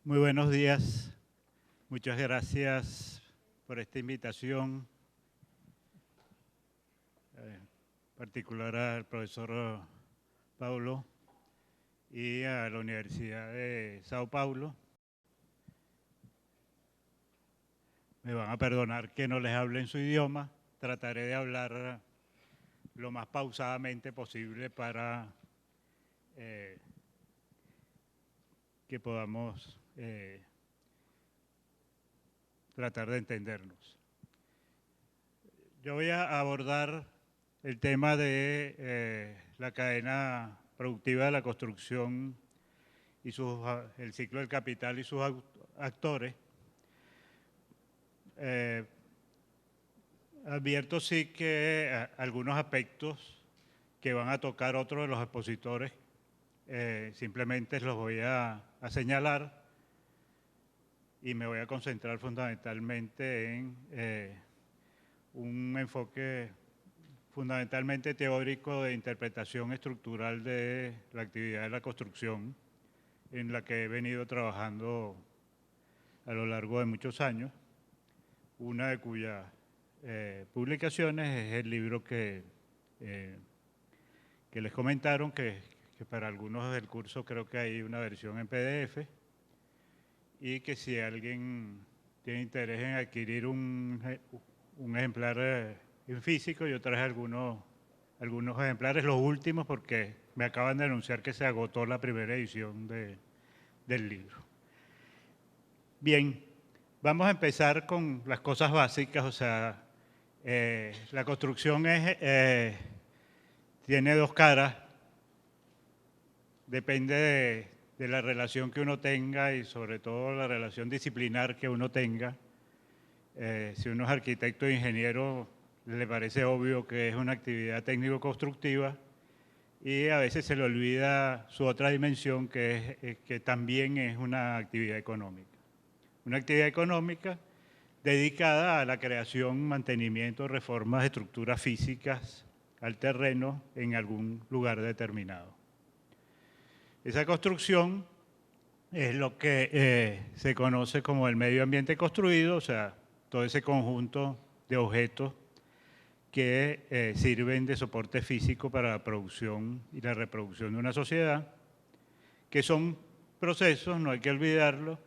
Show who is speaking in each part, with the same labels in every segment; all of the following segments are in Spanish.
Speaker 1: Muy buenos días. Muchas gracias por esta invitación, en particular al profesor Paulo y a la Universidad de Sao Paulo. Me van a perdonar que no les hable en su idioma. Trataré de hablar lo más pausadamente posible para que podamos tratar de entendernos. Yo voy a abordar el tema de la cadena productiva de la construcción y el ciclo del capital y sus actores. Advierto sí que algunos aspectos que van a tocar otros de los expositores, simplemente los voy a señalar y me voy a concentrar fundamentalmente en un enfoque fundamentalmente teórico de interpretación estructural de la actividad de la construcción, en la que he venido trabajando a lo largo de muchos años, una de cuyas publicaciones es el libro que les comentaron, que para algunos del curso creo que hay una versión en PDF, y que si alguien tiene interés en adquirir un ejemplar en físico, yo traje algunos ejemplares, los últimos, porque me acaban de anunciar que se agotó la primera edición del libro. Bien, vamos a empezar con las cosas básicas, o sea, la construcción tiene dos caras, depende de la relación que uno tenga y sobre todo la relación disciplinar que uno tenga. Si uno es arquitecto o ingeniero, le parece obvio que es una actividad técnico-constructiva y a veces se le olvida su otra dimensión, que también es una actividad económica. Una actividad económica dedicada a la creación, mantenimiento, reformas de estructuras físicas al terreno en algún lugar determinado. Esa construcción es lo que se conoce como el medio ambiente construido, o sea, todo ese conjunto de objetos que sirven de soporte físico para la producción y la reproducción de una sociedad, que son procesos, no hay que olvidarlo,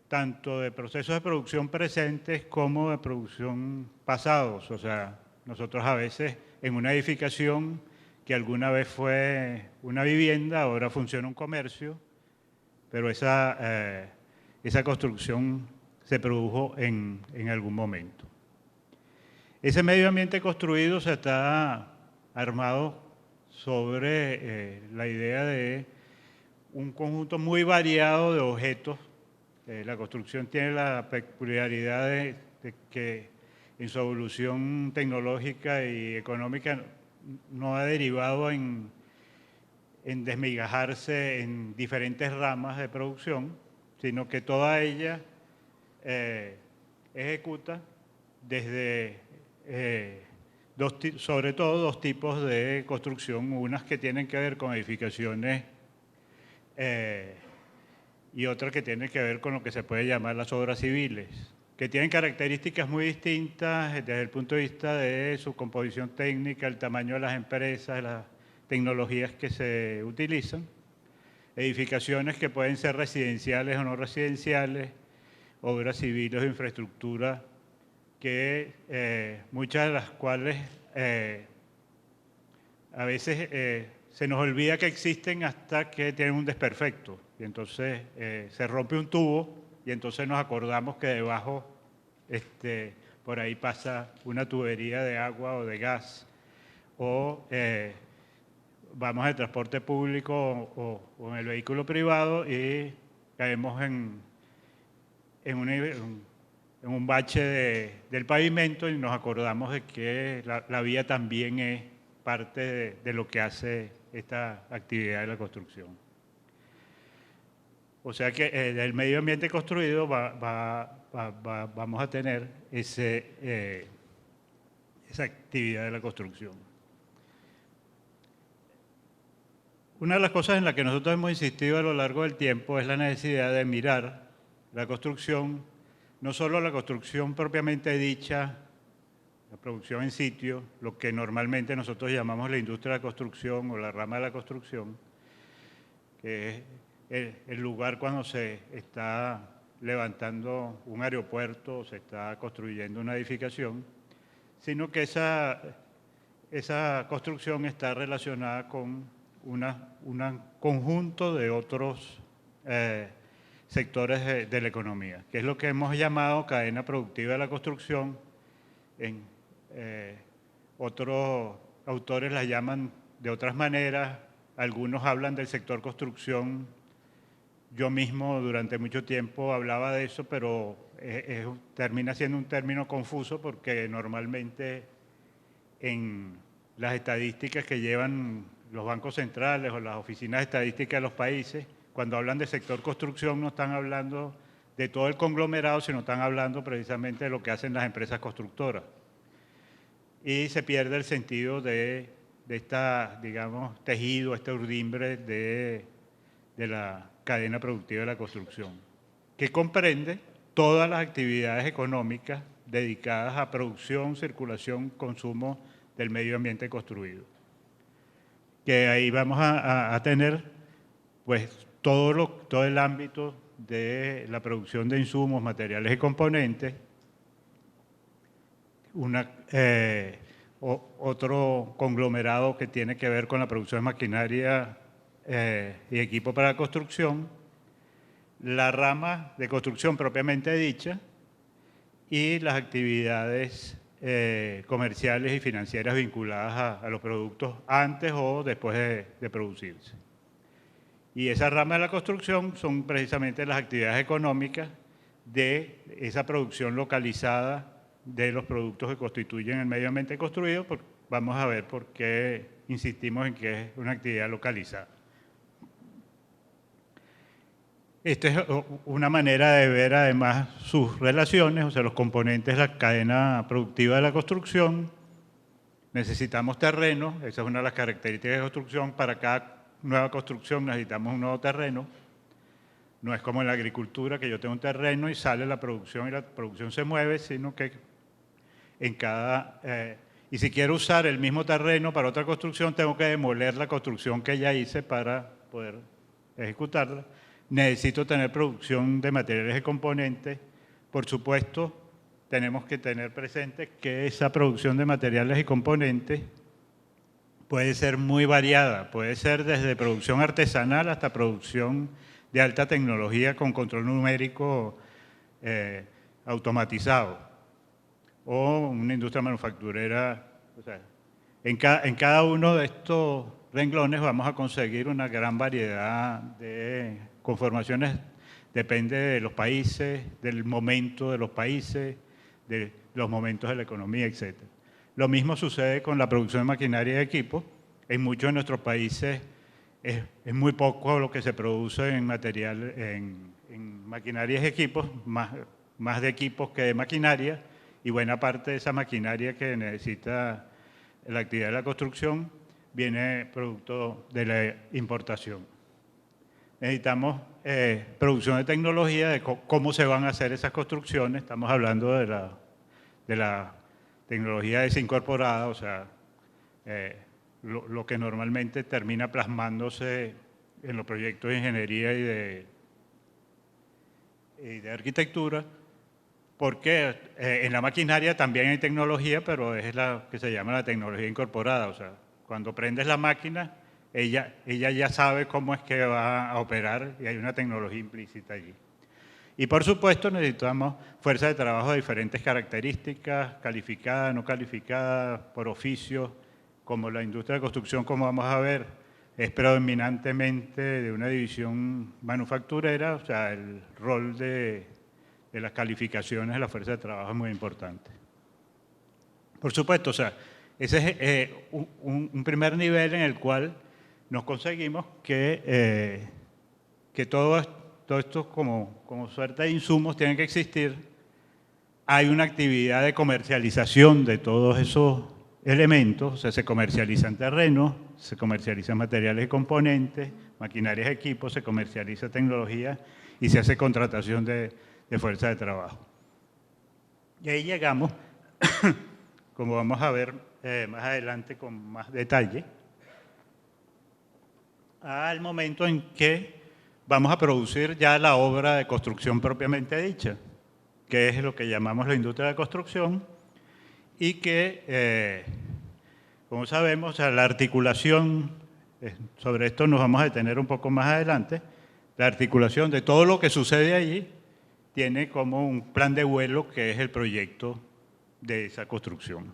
Speaker 1: tanto de procesos de producción presentes como de producción pasados. O sea, nosotros a veces en una edificación que alguna vez fue una vivienda, ahora funciona un comercio, pero esa construcción se produjo en algún momento. Ese medio ambiente construido se está armado sobre la idea de un conjunto muy variado de objetos. La construcción tiene la peculiaridad de que en su evolución tecnológica y económica no ha derivado en desmigajarse en diferentes ramas de producción, sino que toda ella ejecuta desde sobre todo dos tipos de construcción, unas que tienen que ver con edificaciones y otras que tienen que ver con lo que se puede llamar las obras civiles, que tienen características muy distintas desde el punto de vista de su composición técnica, el tamaño de las empresas, las tecnologías que se utilizan, edificaciones que pueden ser residenciales o no residenciales, obras civiles de infraestructura, que muchas de las cuales a veces se nos olvida que existen hasta que tienen un desperfecto. Y entonces se rompe un tubo y entonces nos acordamos que debajo por ahí pasa una tubería de agua o de gas. O vamos al transporte público o en el vehículo privado y caemos en un bache del pavimento y nos acordamos de que la vía también es parte de lo que hace esta actividad de la construcción. O sea que del medio ambiente construido vamos a tener esa actividad de la construcción. Una de las cosas en las que nosotros hemos insistido a lo largo del tiempo es la necesidad de mirar la construcción, no solo la construcción propiamente dicha, la producción en sitio, lo que normalmente nosotros llamamos la industria de la construcción o la rama de la construcción, que es el lugar cuando se está levantando un aeropuerto o se está construyendo una edificación, sino que esa construcción está relacionada con un conjunto de otros sectores de la economía, que es lo que hemos llamado cadena productiva de la construcción. Otros autores la llaman de otras maneras, algunos hablan del sector construcción. Yo mismo durante mucho tiempo hablaba de eso, pero termina siendo un término confuso porque normalmente en las estadísticas que llevan los bancos centrales o las oficinas de estadística de los países, cuando hablan de sector construcción no están hablando de todo el conglomerado, sino están hablando precisamente de lo que hacen las empresas constructoras. Y se pierde el sentido de esta, digamos, tejido, este urdimbre de la cadena productiva de la construcción, que comprende todas las actividades económicas dedicadas a producción, circulación, consumo del medio ambiente construido. Que ahí vamos a tener pues todo el ámbito de la producción de insumos, materiales y componentes, otro conglomerado que tiene que ver con la producción de maquinaria y equipo para la construcción, la rama de construcción propiamente dicha y las actividades comerciales y financieras vinculadas a los productos antes o después de producirse. Y esa rama de la construcción son precisamente las actividades económicas de esa producción localizada de los productos que constituyen el medio ambiente construido. Vamos a ver por qué insistimos en que es una actividad localizada. Esta es una manera de ver además sus relaciones, o sea, los componentes de la cadena productiva de la construcción. Necesitamos terreno, esa es una de las características de construcción. Para cada nueva construcción necesitamos un nuevo terreno. No es como en la agricultura, que yo tengo un terreno y sale la producción y la producción se mueve, sino que en cada... y si quiero usar el mismo terreno para otra construcción, tengo que demoler la construcción que ya hice para poder ejecutarla. Necesito tener producción de materiales y componentes. Por supuesto, tenemos que tener presente que esa producción de materiales y componentes puede ser muy variada. Puede ser desde producción artesanal hasta producción de alta tecnología con control numérico automatizado. O una industria manufacturera. O sea, en cada uno de estos renglones vamos a conseguir una gran variedad de conformaciones, depende de los países, del momento de los países, de los momentos de la economía, etc. Lo mismo sucede con la producción de maquinaria y equipos. En muchos de nuestros países es muy poco lo que se produce en material, en maquinaria y equipos, más de equipos que de maquinaria, y buena parte de esa maquinaria que necesita la actividad de la construcción viene producto de la importación. Necesitamos producción de tecnología, de cómo se van a hacer esas construcciones. Estamos hablando de la tecnología desincorporada, o sea, lo que normalmente termina plasmándose en los proyectos de ingeniería y de arquitectura, porque en la maquinaria también hay tecnología, pero es la que se llama la tecnología incorporada. O sea, cuando prendes la máquina, ella ya sabe cómo es que va a operar y hay una tecnología implícita allí. Y por supuesto necesitamos fuerza de trabajo de diferentes características, calificada, no calificada, por oficio, como la industria de construcción, como vamos a ver, es predominantemente de una división manufacturera, o sea, el rol de las calificaciones de la fuerza de trabajo es muy importante. Por supuesto, o sea, ese es un primer nivel en el cual nos conseguimos que todo esto como suerte de insumos tienen que existir. Hay una actividad de comercialización de todos esos elementos, o sea, se comercializan terrenos, se comercializan materiales y componentes, maquinarias y equipos, se comercializa tecnología y se hace contratación de fuerza de trabajo. Y ahí llegamos, como vamos a ver más adelante con más detalle, al momento en que vamos a producir ya la obra de construcción propiamente dicha, que es lo que llamamos la industria de construcción, y que, como sabemos, la articulación, sobre esto nos vamos a detener un poco más adelante, la articulación de todo lo que sucede allí tiene como un plan de vuelo que es el proyecto de esa construcción.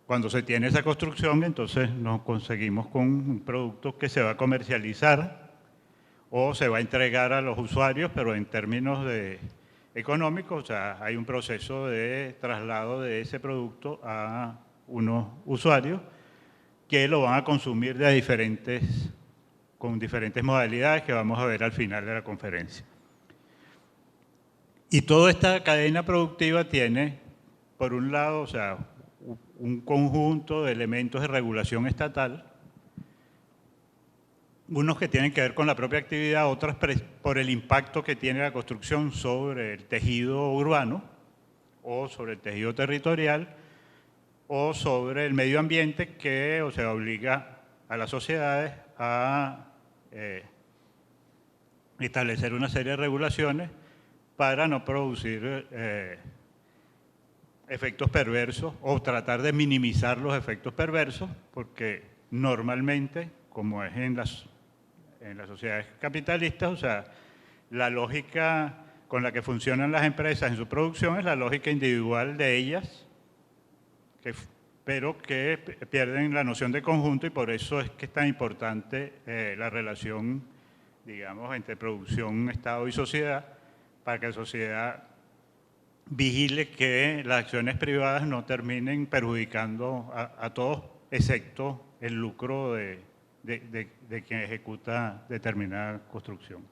Speaker 1: Cuando se tiene esa construcción, entonces nos conseguimos con un producto que se va a comercializar o se va a entregar a los usuarios, pero en términos económicos, o sea, hay un proceso de traslado de ese producto a unos usuarios que lo van a consumir con diferentes modalidades que vamos a ver al final de la conferencia. Y toda esta cadena productiva tiene, por un lado, o sea, un conjunto de elementos de regulación estatal, unos que tienen que ver con la propia actividad, otros por el impacto que tiene la construcción sobre el tejido urbano o sobre el tejido territorial o sobre el medio ambiente que, o sea, obliga a las sociedades a establecer una serie de regulaciones para no producir efectos perversos o tratar de minimizar los efectos perversos, porque normalmente, como es en las sociedades capitalistas, o sea, la lógica con la que funcionan las empresas en su producción es la lógica individual de ellas, pero que pierden la noción de conjunto, y por eso es que es tan importante la relación, digamos, entre producción, Estado y sociedad, para que la sociedad vigile que las acciones privadas no terminen perjudicando a todos, excepto el lucro de quien ejecuta determinada construcción.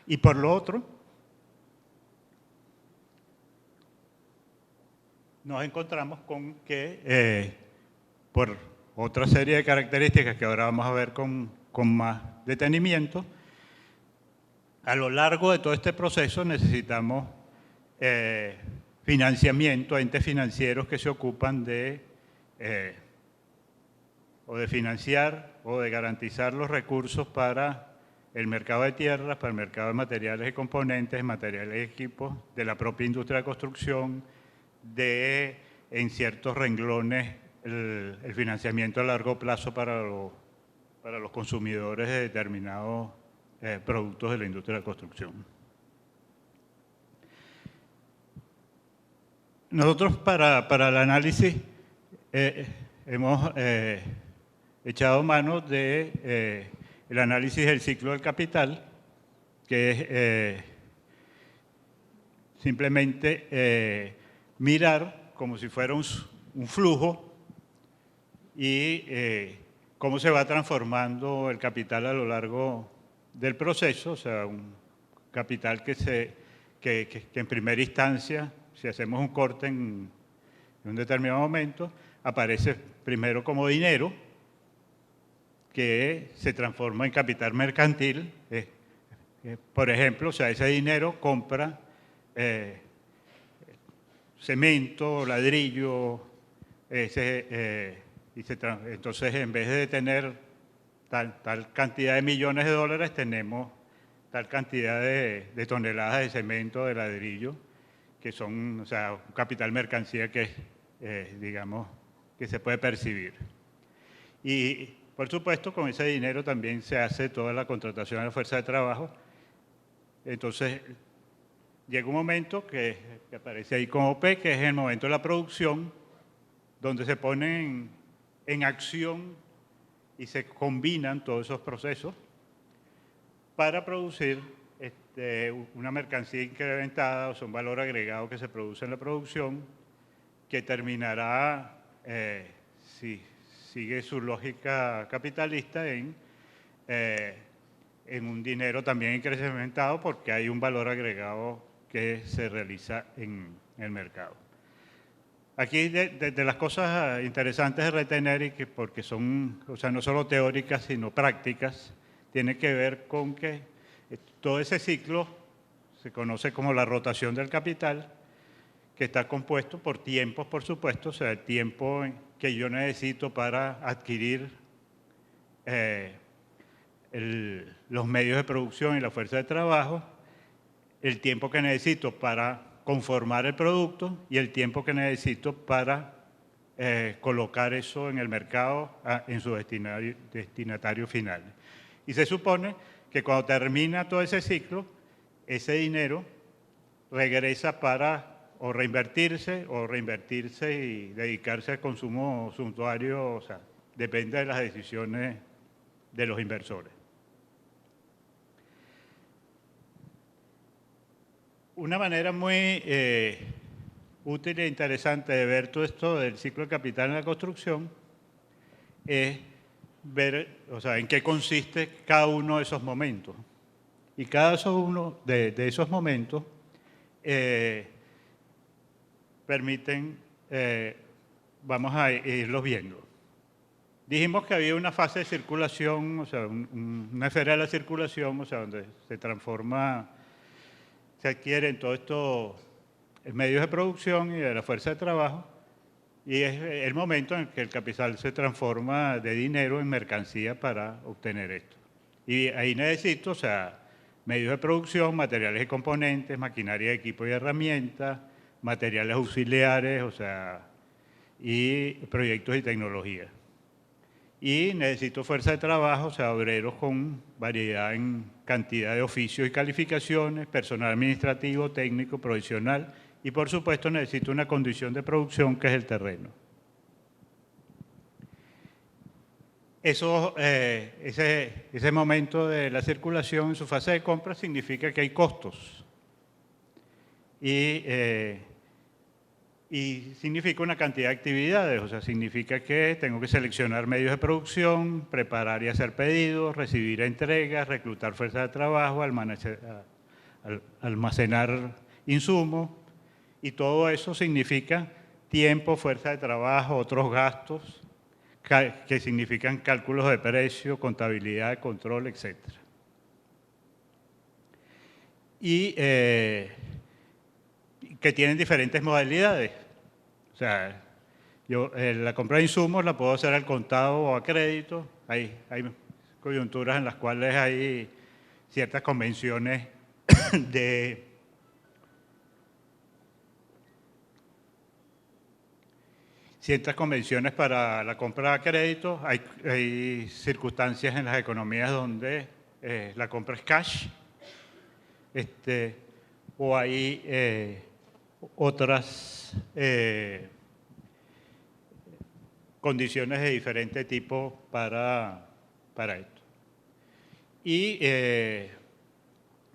Speaker 1: Y por lo otro, nos encontramos con que, por otra serie de características que ahora vamos a ver con más detenimiento, a lo largo de todo este proceso necesitamos financiamiento, entes financieros que se ocupan o de financiar o de garantizar los recursos para el mercado de tierras, para el mercado de materiales y componentes, materiales y equipos, de la propia industria de construcción, en ciertos renglones, el financiamiento a largo plazo para los consumidores de determinados productos de la industria de construcción. Nosotros para el análisis hemos echado mano del análisis del ciclo del capital, que es simplemente mirar como si fuera un flujo y cómo se va transformando el capital a lo largo del proceso, o sea, un capital que en primera instancia, si hacemos un corte en un determinado momento, aparece primero como dinero, que se transforma en capital mercantil. Por ejemplo, o sea, ese dinero compra cemento, ladrillo, entonces en vez de tener tal cantidad de millones de dólares, tenemos tal cantidad de toneladas de cemento, de ladrillo, que son, o sea, un capital mercancía que, digamos, que se puede percibir. Y, por supuesto, con ese dinero también se hace toda la contratación de la fuerza de trabajo. Entonces, llega un momento que aparece ahí como P, que es el momento de la producción, donde se ponen en acción y se combinan todos esos procesos para producir una mercancía incrementada, o sea, un valor agregado que se produce en la producción, que terminará, si sigue su lógica capitalista, en un dinero también incrementado, porque hay un valor agregado que se realiza en el mercado. Aquí de las cosas interesantes de retener, y que porque son, o sea, no solo teóricas, sino prácticas, tiene que ver con que todo ese ciclo se conoce como la rotación del capital, que está compuesto por tiempos, por supuesto, o sea, el tiempo que yo necesito para adquirir eh, los medios de producción y la fuerza de trabajo, el tiempo que necesito para conformar el producto y el tiempo que necesito para colocar eso en el mercado en su destinatario final. Y se supone que cuando termina todo ese ciclo, ese dinero regresa para o reinvertirse y dedicarse al consumo suntuario, o sea, depende de las decisiones de los inversores. Una manera muy útil e interesante de ver todo esto del ciclo de capital en la construcción es ver, o sea, en qué consiste cada uno de esos momentos. Y cada uno de esos momentos permiten, vamos a irlos viendo. Dijimos que había una fase de circulación, o sea, una esfera de la circulación, o sea, donde se transforma, se adquieren todos estos medios de producción y de la fuerza de trabajo, y es el momento en que el capital se transforma de dinero en mercancía para obtener esto. Y ahí necesito, o sea, medios de producción, materiales y componentes, maquinaria, equipo y herramientas, materiales auxiliares, o sea, y proyectos y tecnologías. Y necesito fuerza de trabajo, o sea, obreros con variedad en cantidad de oficios y calificaciones, personal administrativo, técnico, profesional, y por supuesto necesito una condición de producción que es el terreno. Ese momento de la circulación en su fase de compra significa que hay costos y significa una cantidad de actividades, o sea, significa que tengo que seleccionar medios de producción, preparar y hacer pedidos, recibir entregas, reclutar fuerza de trabajo, almacenar insumos, y todo eso significa tiempo, fuerza de trabajo, otros gastos, que significan cálculos de precio, contabilidad, control, etc. Y que tienen diferentes modalidades. O sea, yo la compra de insumos la puedo hacer al contado o a crédito. Hay coyunturas en las cuales hay ciertas convenciones de para la compra a crédito. Hay circunstancias en las economías donde la compra es cash, o hay otras condiciones de diferente tipo para esto. Y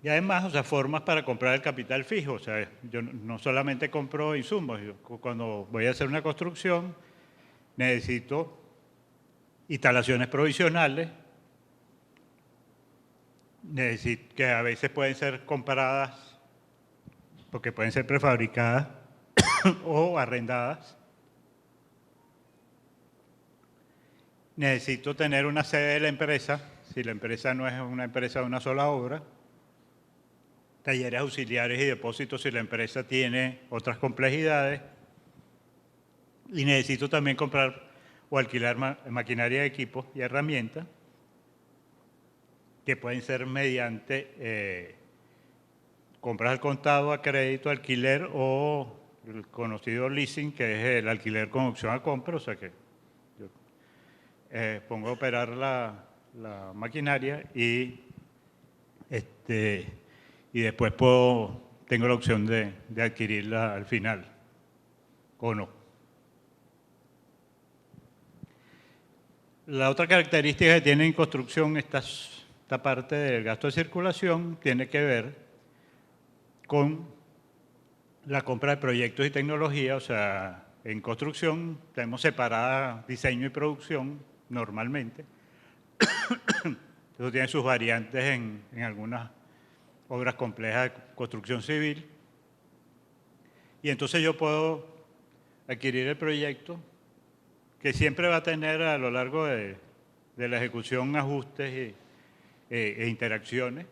Speaker 1: además, o sea, formas para comprar el capital fijo. O sea, yo no solamente compro insumos, cuando voy a hacer una construcción necesito instalaciones provisionales, que a veces pueden ser compradas porque pueden ser prefabricadas o arrendadas. Necesito tener una sede de la empresa, si la empresa no es una empresa de una sola obra. Talleres auxiliares y depósitos si la empresa tiene otras complejidades. Y necesito también comprar o alquilar maquinaria, equipos y herramientas que pueden ser mediante compras al contado, a crédito, alquiler o el conocido leasing, que es el alquiler con opción a compra. O sea que yo pongo a operar la maquinaria y después tengo la opción de adquirirla al final o no. La otra característica que tiene en construcción esta parte del gasto de circulación tiene que ver con la compra de proyectos y tecnología. O sea, en construcción tenemos separada diseño y producción normalmente. Eso tiene sus variantes en algunas obras complejas de construcción civil. Y entonces yo puedo adquirir el proyecto, que siempre va a tener a lo largo de la ejecución ajustes e interacciones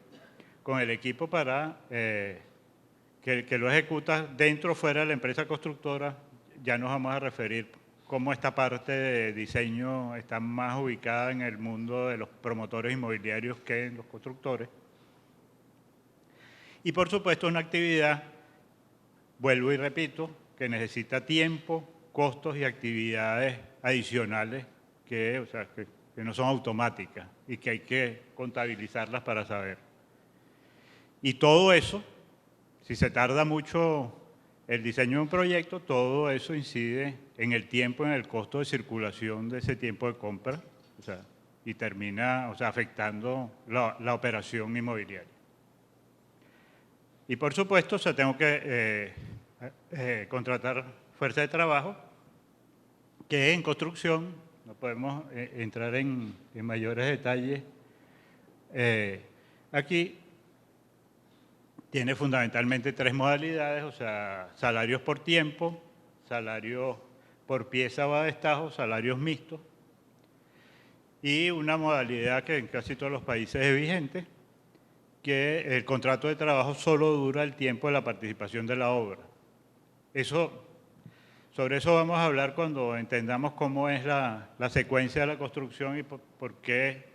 Speaker 1: con el equipo para que lo ejecuta dentro o fuera de la empresa constructora. Ya nos vamos a referir cómo esta parte de diseño está más ubicada en el mundo de los promotores inmobiliarios que en los constructores. Y por supuesto una actividad, vuelvo y repito, que necesita tiempo, costos y actividades adicionales que no son automáticas y que hay que contabilizarlas para saber. Y todo eso, si se tarda mucho el diseño de un proyecto, todo eso incide en el tiempo, en el costo de circulación de ese tiempo de compra, y termina afectando la operación inmobiliaria. Y por supuesto, tengo que contratar fuerza de trabajo, que en construcción, no podemos entrar en mayores detalles. Aquí tiene fundamentalmente tres modalidades, salarios por tiempo, salarios por pieza o destajo, salarios mixtos, y una modalidad que en casi todos los países es vigente, que el contrato de trabajo solo dura el tiempo de la participación de la obra. Sobre eso vamos a hablar cuando entendamos cómo es la secuencia de la construcción y por qué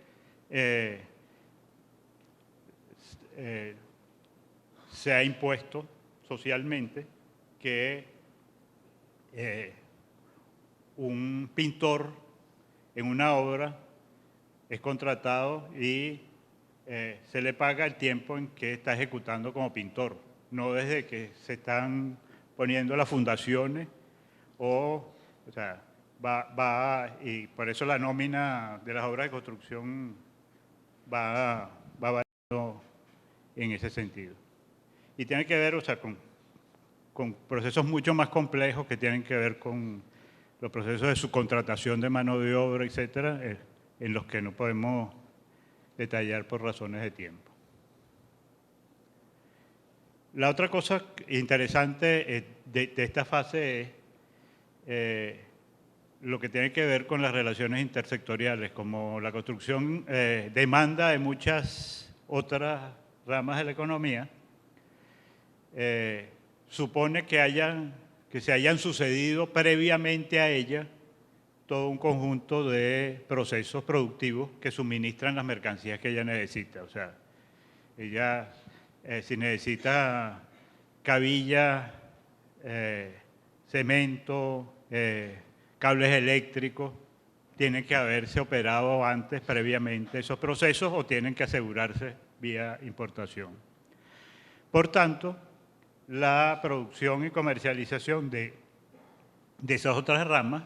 Speaker 1: se ha impuesto socialmente que un pintor en una obra es contratado y se le paga el tiempo en que está ejecutando como pintor, no desde que se están poniendo las fundaciones y por eso la nómina de las obras de construcción va variando en ese sentido. Y tiene que ver con procesos mucho más complejos que tienen que ver con los procesos de subcontratación de mano de obra, etcétera, en los que no podemos detallar por razones de tiempo. La otra cosa interesante de esta fase es lo que tiene que ver con las relaciones intersectoriales, como la construcción demanda de muchas otras ramas de la economía, supone que se hayan sucedido previamente a ella todo un conjunto de procesos productivos que suministran las mercancías que ella necesita. Ella si necesita cabillas, cemento, cables eléctricos, tienen que haberse operado antes, previamente, esos procesos o tienen que asegurarse vía importación. Por tanto, la producción y comercialización de esas otras ramas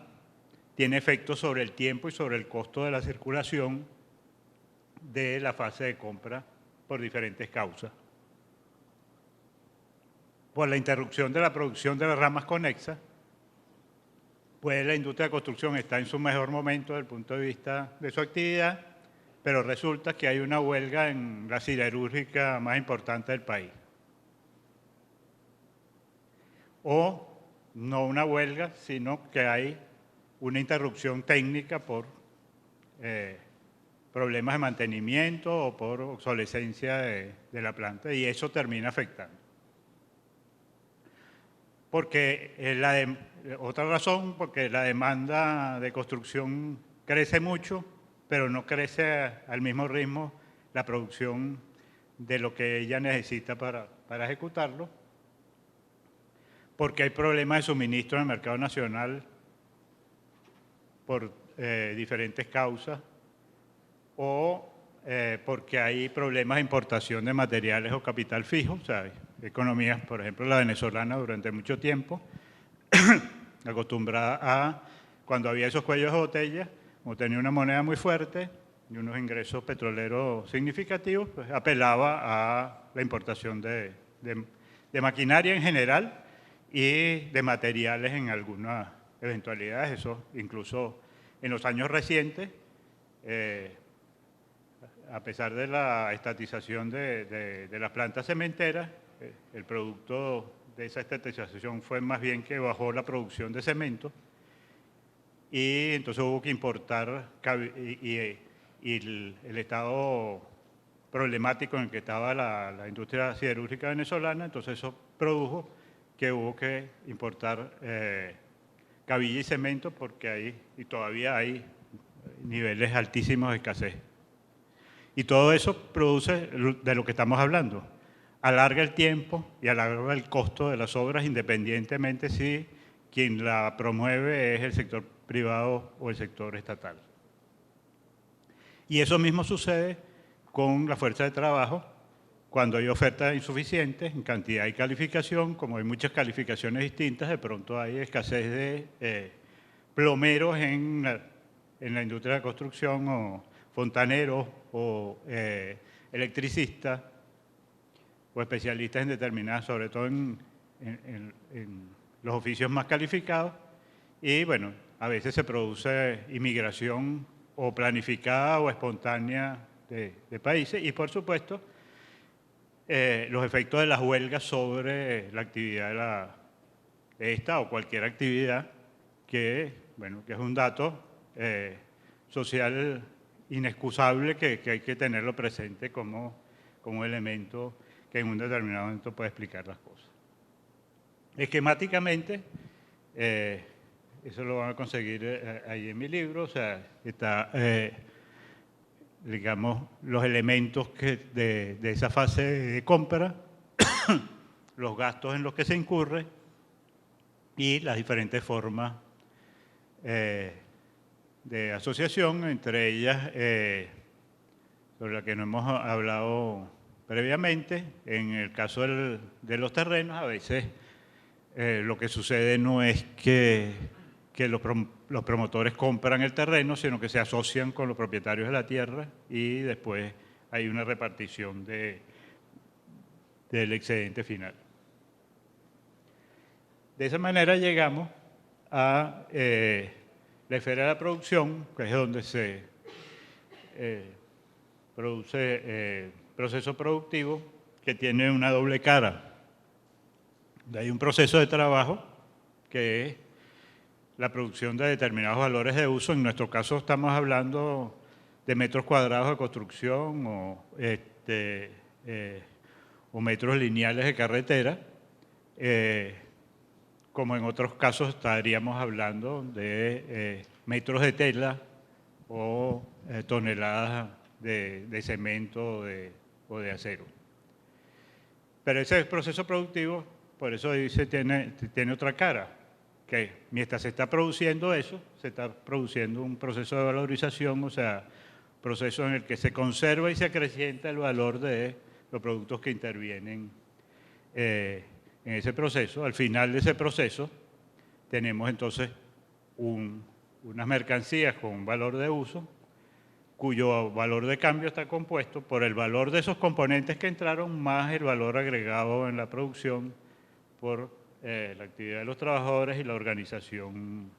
Speaker 1: tiene efectos sobre el tiempo y sobre el costo de la circulación de la fase de compra por diferentes causas. Por la interrupción de la producción de las ramas conexas, pues la industria de construcción está en su mejor momento desde el punto de vista de su actividad, pero resulta que hay una huelga en la siderúrgica más importante del país. O no una huelga, sino que hay una interrupción técnica por problemas de mantenimiento o por obsolescencia de la planta, y eso termina afectando. Porque otra razón, porque la demanda de construcción crece mucho, pero no crece al mismo ritmo la producción de lo que ella necesita para ejecutarlo, porque hay problemas de suministro en el mercado nacional por diferentes causas, o porque hay problemas de importación de materiales o capital fijo. Economías, por ejemplo, la venezolana durante mucho tiempo, acostumbrada a, cuando había esos cuellos de botella, como tenía una moneda muy fuerte y unos ingresos petroleros significativos, pues apelaba a la importación de maquinaria en general y de materiales en algunas eventualidades. Eso incluso en los años recientes, a pesar de la estatización de las plantas cementeras, el producto de esa estatización fue más bien que bajó la producción de cemento y entonces hubo que importar y el estado problemático en el que estaba la industria siderúrgica venezolana, entonces eso produjo que hubo que importar cabilla y cemento porque ahí y todavía hay niveles altísimos de escasez. Y todo eso produce de lo que estamos hablando. Alarga el tiempo y alarga el costo de las obras independientemente si quien la promueve es el sector privado o el sector estatal. Y eso mismo sucede con la fuerza de trabajo cuando hay ofertas insuficientes en cantidad y calificación, como hay muchas calificaciones distintas, de pronto hay escasez de plomeros en la industria de la construcción o fontaneros o electricistas o especialistas en determinadas, sobre todo en los oficios más calificados. Y bueno, a veces se produce inmigración o planificada o espontánea de países y por supuesto los efectos de las huelgas sobre la actividad de esta o cualquier actividad que, bueno, que es un dato social inexcusable que hay que tenerlo presente como elemento que en un determinado momento puede explicar las cosas. Esquemáticamente, eso lo van a conseguir ahí en mi libro, o sea, está, digamos, los elementos de esa fase de compra, los gastos en los que se incurre y las diferentes formas de asociación, entre ellas, sobre la que no hemos hablado previamente, en el caso de los terrenos, a veces lo que sucede no es que los promotores compran el terreno, sino que se asocian con los propietarios de la tierra y después hay una repartición del excedente final. De esa manera llegamos a la esfera de la producción, que es donde se produce proceso productivo que tiene una doble cara. Hay un proceso de trabajo que es la producción de determinados valores de uso. En nuestro caso estamos hablando de metros cuadrados de construcción o metros lineales de carretera. Como en otros casos estaríamos hablando de metros de tela o toneladas de cemento o de acero. Pero ese proceso productivo, por eso dice, tiene otra cara, que mientras se está produciendo eso, se está produciendo un proceso de valorización, o sea, proceso en el que se conserva y se acrecienta el valor de los productos que intervienen en ese proceso. Al final de ese proceso tenemos entonces unas mercancías con un valor de uso cuyo valor de cambio está compuesto por el valor de esos componentes que entraron más el valor agregado en la producción por la actividad de los trabajadores y la organización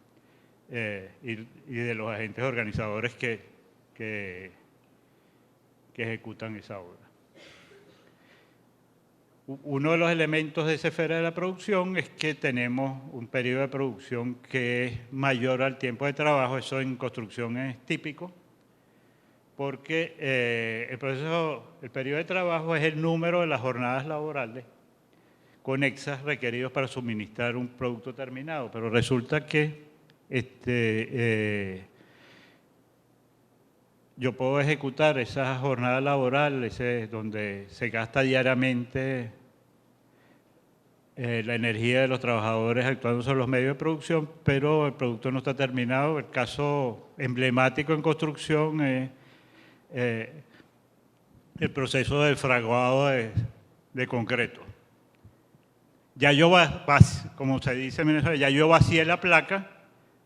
Speaker 1: y de los agentes organizadores que ejecutan esa obra. Uno de los elementos de esa esfera de la producción es que tenemos un periodo de producción que es mayor al tiempo de trabajo. Eso en construcción es típico, porque el periodo de trabajo es el número de las jornadas laborales conexas requeridos para suministrar un producto terminado. Pero resulta que yo puedo ejecutar esa jornada laboral, donde se gasta diariamente la energía de los trabajadores actuando sobre los medios de producción, pero el producto no está terminado. El caso emblemático en construcción es el proceso del fraguado de concreto. Ya yo, como se dice en Venezuela, ya yo vacié la placa,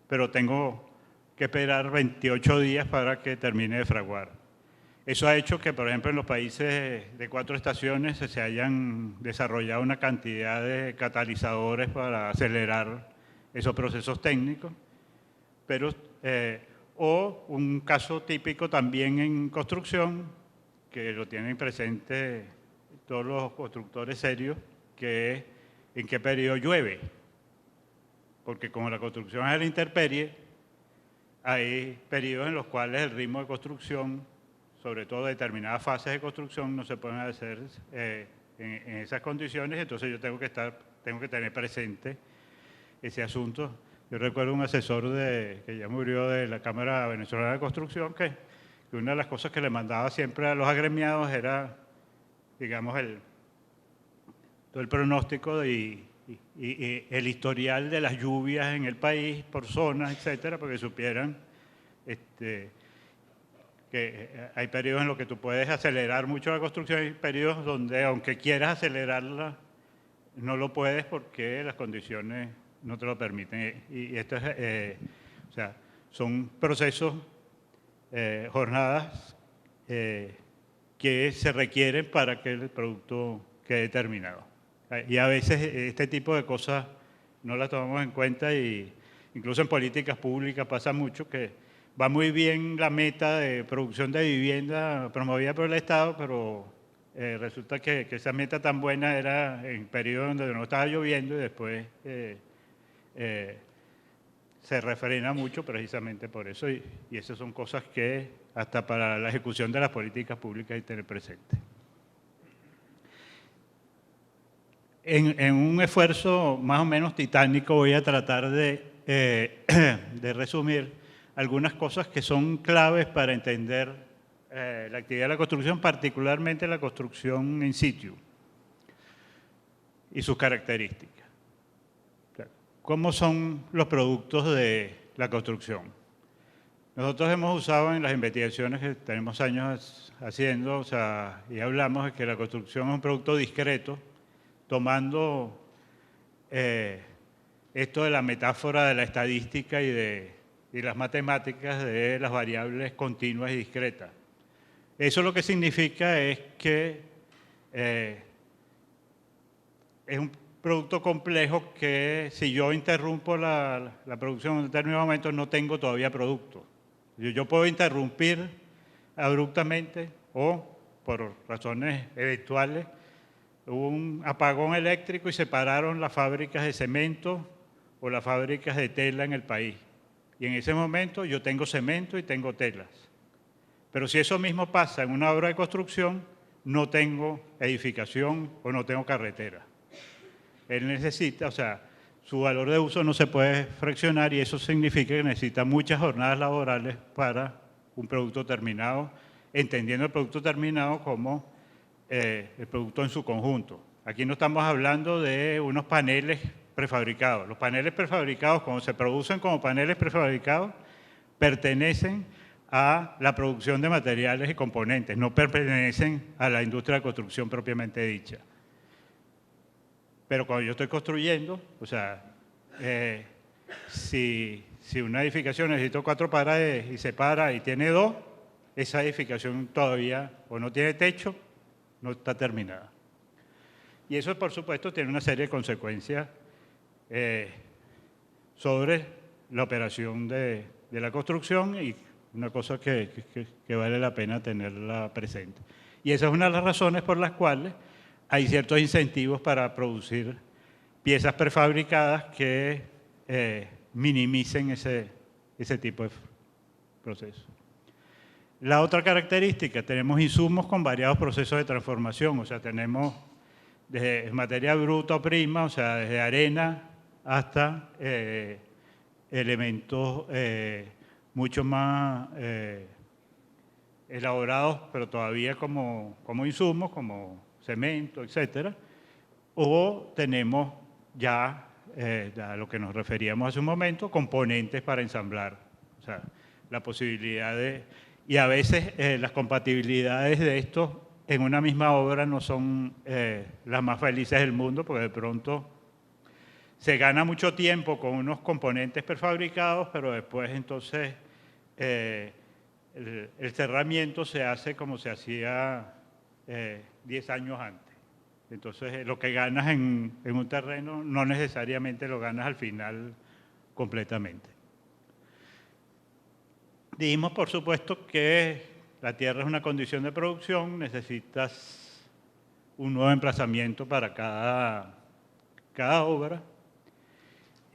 Speaker 1: pero tengo que esperar 28 días para que termine de fraguar. Eso ha hecho que, por ejemplo, en los países de 4 estaciones se hayan desarrollado una cantidad de catalizadores para acelerar esos procesos técnicos. Pero, o un caso típico también en construcción, que lo tienen presente todos los constructores serios, que es en qué periodo llueve, porque como la construcción es a la intemperie, hay periodos en los cuales el ritmo de construcción, sobre todo determinadas fases de construcción, no se pueden hacer en esas condiciones, entonces yo tengo que tener presente ese asunto. Yo recuerdo un asesor que ya murió de la Cámara Venezolana de Construcción, que una de las cosas que le mandaba siempre a los agremiados era, digamos, todo el pronóstico y el historial de las lluvias en el país por zonas, etcétera, porque supieran que hay periodos en los que tú puedes acelerar mucho la construcción, hay periodos donde aunque quieras acelerarla, no lo puedes porque las condiciones no te lo permiten. Y esto es, o sea, son procesos, jornadas que se requieren para que el producto quede terminado. Y a veces este tipo de cosas no las tomamos en cuenta y incluso en políticas públicas pasa mucho que va muy bien la meta de producción de vivienda promovida por el Estado, pero resulta que esa meta tan buena era en periodos donde no estaba lloviendo y después se refrena mucho precisamente por eso y esas son cosas que hasta para la ejecución de las políticas públicas hay que tener presente. En un esfuerzo más o menos titánico voy a tratar de resumir algunas cosas que son claves para entender la actividad de la construcción, particularmente la construcción in situ y sus características. ¿Cómo son los productos de la construcción? Nosotros hemos usado en las investigaciones que tenemos años haciendo, o sea, y hablamos de que la construcción es un producto discreto, tomando esto de la metáfora de la estadística y las matemáticas de las variables continuas y discretas. Eso lo que significa es que es un producto complejo que si yo interrumpo la producción en un determinado momento no tengo todavía producto. Yo puedo interrumpir abruptamente o por razones eventuales. Hubo un apagón eléctrico y se pararon las fábricas de cemento o las fábricas de tela en el país. Y en ese momento yo tengo cemento y tengo telas. Pero si eso mismo pasa en una obra de construcción, no tengo edificación o no tengo carretera. Él necesita, o sea, su valor de uso no se puede fraccionar y eso significa que necesita muchas jornadas laborales para un producto terminado, entendiendo el producto terminado como el producto en su conjunto. Aquí no estamos hablando de unos paneles prefabricados. Los paneles prefabricados, cuando se producen como paneles prefabricados, pertenecen a la producción de materiales y componentes, no pertenecen a la industria de construcción propiamente dicha. Pero cuando yo estoy construyendo, o sea, si una edificación necesita 4 paredes y se para y tiene 2, esa edificación todavía o no tiene techo, no está terminada. Y eso, por supuesto, tiene una serie de consecuencias sobre la operación de la construcción y una cosa que vale la pena tenerla presente. Y esa es una de las razones por las cuales hay ciertos incentivos para producir piezas prefabricadas que minimicen ese tipo de procesos. La otra característica, tenemos insumos con variados procesos de transformación, o sea, tenemos desde materia bruta o prima, o sea, desde arena hasta elementos mucho más elaborados, pero todavía como insumos, como cemento, etcétera, o tenemos ya, a lo que nos referíamos hace un momento, componentes para ensamblar, o sea, la posibilidad de... Y a veces las compatibilidades de estos en una misma obra no son las más felices del mundo, porque de pronto se gana mucho tiempo con unos componentes prefabricados, pero después entonces el cerramiento se hace como se hacía 10 años antes. Entonces lo que ganas en un terreno no necesariamente lo ganas al final completamente. Dijimos, por supuesto, que la tierra es una condición de producción, necesitas un nuevo emplazamiento para cada cada obra.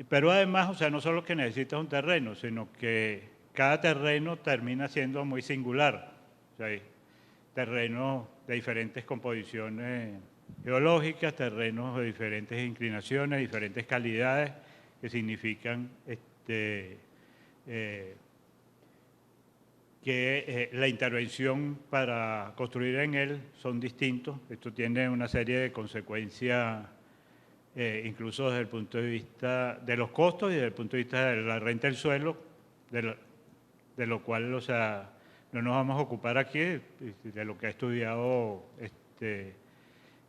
Speaker 1: Pero además, o sea, no solo que necesitas un terreno, sino que cada terreno termina siendo muy singular. O sea, hay terrenos de diferentes composiciones geológicas, terrenos de diferentes inclinaciones, diferentes calidades, que significan que la intervención para construir en él son distintos. Esto tiene una serie de consecuencias, incluso desde el punto de vista de los costos y desde el punto de vista de la renta del suelo, de lo cual, o sea, no nos vamos a ocupar aquí, de lo que ha estudiado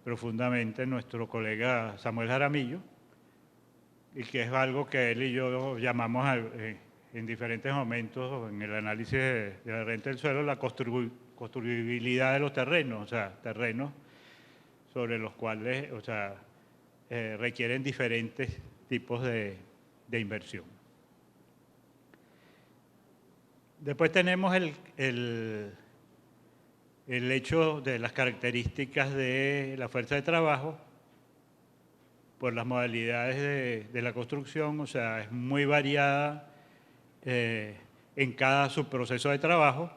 Speaker 1: profundamente nuestro colega Samuel Jaramillo, y que es algo que él y yo llamamos en diferentes momentos en el análisis de la renta del suelo, la construibilidad de los terrenos, o sea, terrenos sobre los cuales, o sea, requieren diferentes tipos de inversión. Después tenemos el hecho de las características de la fuerza de trabajo por las modalidades de la construcción, o sea, es muy variada en cada subproceso de trabajo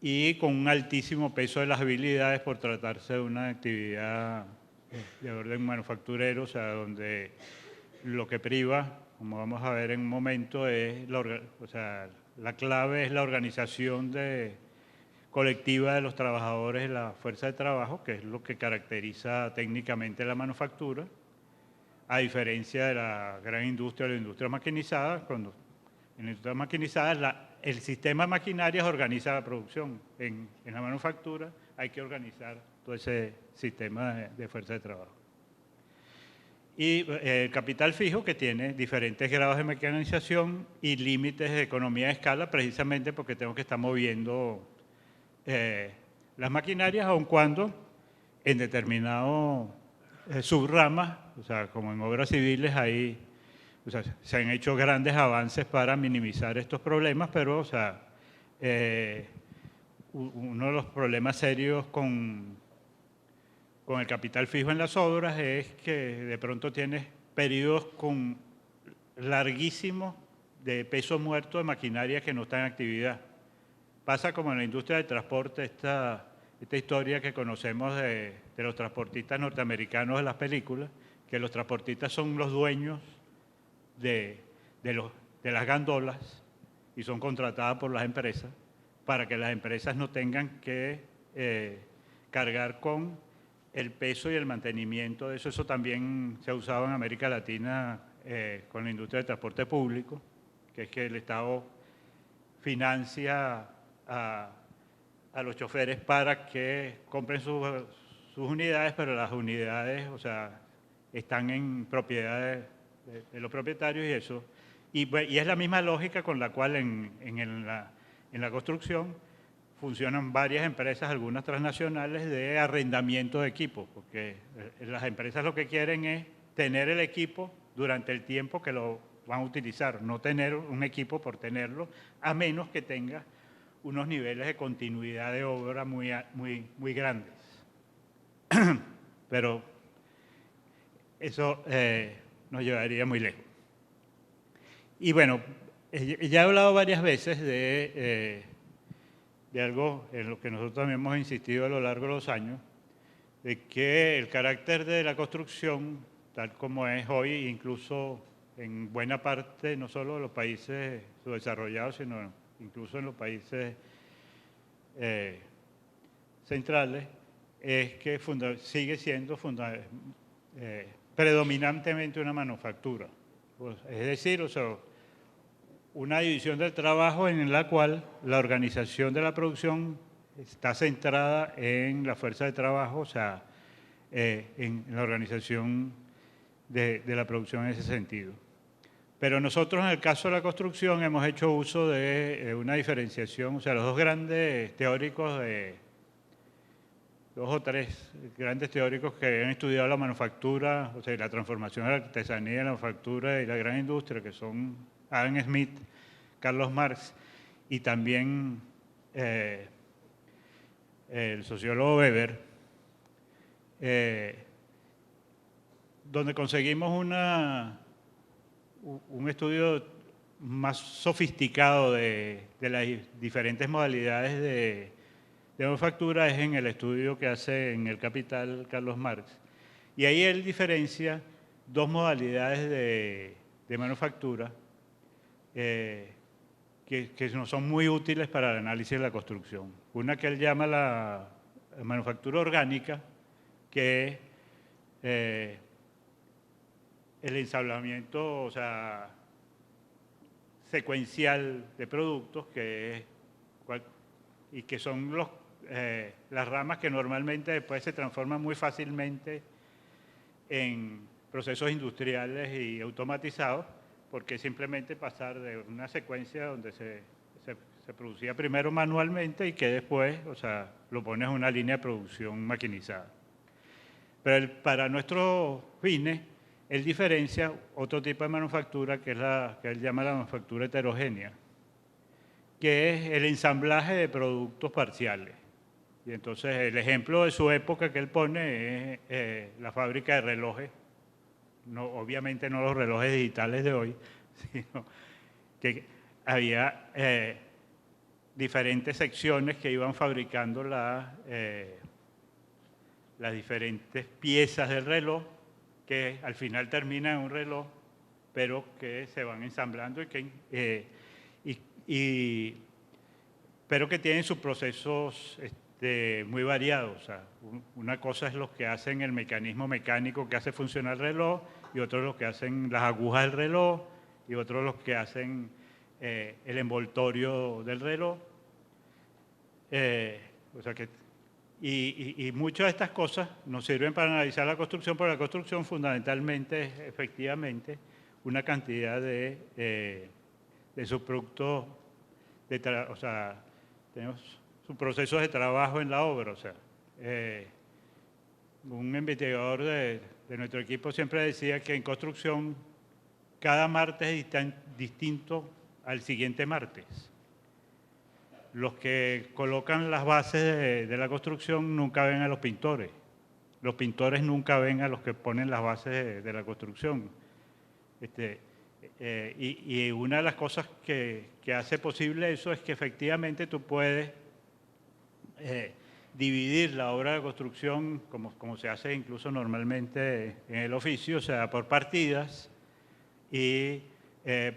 Speaker 1: y con un altísimo peso de las habilidades por tratarse de una actividad de orden manufacturero, o sea, donde lo que priva, como vamos a ver en un momento, es la clave es la organización colectiva de los trabajadores de la fuerza de trabajo, que es lo que caracteriza técnicamente la manufactura, a diferencia de la gran industria o la industria maquinizada. Cuando en la industria maquinizada el sistema de maquinarias organiza la producción. En la manufactura hay que organizar todo ese sistema de fuerza de trabajo. Y el capital fijo, que tiene diferentes grados de mecanización y límites de economía de escala, precisamente porque tengo que estar moviendo las maquinarias, aun cuando en determinadas subramas, o sea, como en obras civiles, o sea, se han hecho grandes avances para minimizar estos problemas, pero, o sea, uno de los problemas serios con el capital fijo en las obras es que de pronto tienes periodos larguísimos de peso muerto de maquinaria que no está en actividad. Pasa como en la industria del transporte, esta historia que conocemos de los transportistas norteamericanos de las películas, que los transportistas son los dueños de las gandolas y son contratadas por las empresas para que las empresas no tengan que cargar con el peso y el mantenimiento de eso. Eso también se ha usado en América Latina con la industria del transporte público, que es que el Estado financia a los choferes para que compren sus unidades, pero las unidades, o sea, están en propiedad de los propietarios y eso. Y es la misma lógica con la cual en la construcción funcionan varias empresas, algunas transnacionales, de arrendamiento de equipos, porque las empresas lo que quieren es tener el equipo durante el tiempo que lo van a utilizar, no tener un equipo por tenerlo, a menos que tenga unos niveles de continuidad de obra muy grandes. Pero eso nos llevaría muy lejos. Y bueno, ya he hablado varias veces de algo en lo que nosotros también hemos insistido a lo largo de los años, de que el carácter de la construcción, tal como es hoy, incluso en buena parte, no solo de los países subdesarrollados, sino incluso en los países centrales, es que sigue siendo predominantemente una manufactura. Pues, es decir, o sea, una división del trabajo en la cual la organización de la producción está centrada en la fuerza de trabajo, o sea, en la organización de la producción en ese sentido. Pero nosotros, en el caso de la construcción, hemos hecho uso de una diferenciación, o sea, los dos grandes teóricos, dos o tres grandes teóricos que han estudiado la manufactura, o sea, la transformación de la artesanía, la manufactura y la gran industria, que son Adam Smith, Carlos Marx y también el sociólogo Weber, donde conseguimos un estudio más sofisticado de las diferentes modalidades de manufactura es en el estudio que hace en el Capital Carlos Marx. Y ahí él diferencia dos modalidades de manufactura que no son muy útiles para el análisis de la construcción. Una que él llama la manufactura orgánica, que es el ensablamiento, o sea, secuencial de productos, y que son las ramas que normalmente después se transforman muy fácilmente en procesos industriales y automatizados, porque es simplemente pasar de una secuencia donde se producía primero manualmente y que después, o sea, lo pones en una línea de producción maquinizada. Pero para nuestros fines, él diferencia otro tipo de manufactura que es la que él llama la manufactura heterogénea, que es el ensamblaje de productos parciales. Y entonces el ejemplo de su época que él pone es la fábrica de relojes, no, obviamente no los relojes digitales de hoy, sino que había diferentes secciones que iban fabricando las diferentes piezas del reloj, que al final terminan en un reloj, pero que se van ensamblando pero que tienen sus procesos muy variados. O sea, una cosa es los que hacen el mecanismo mecánico que hace funcionar el reloj, y otros los que hacen las agujas del reloj, y otros los que hacen el envoltorio del reloj. O sea que, y muchas de estas cosas nos sirven para analizar la construcción, porque la construcción fundamentalmente es efectivamente una cantidad de subproductos, o sea, tenemos sus procesos de trabajo en la obra. O sea, un investigador de nuestro equipo siempre decía que en construcción cada martes es distinto al siguiente martes. Los que colocan las bases de la construcción nunca ven a los pintores. Los pintores nunca ven a los que ponen las bases de la construcción. Y una de las cosas que hace posible eso es que efectivamente tú puedes dividir la obra de construcción, como se hace incluso normalmente en el oficio, o sea, por partidas, y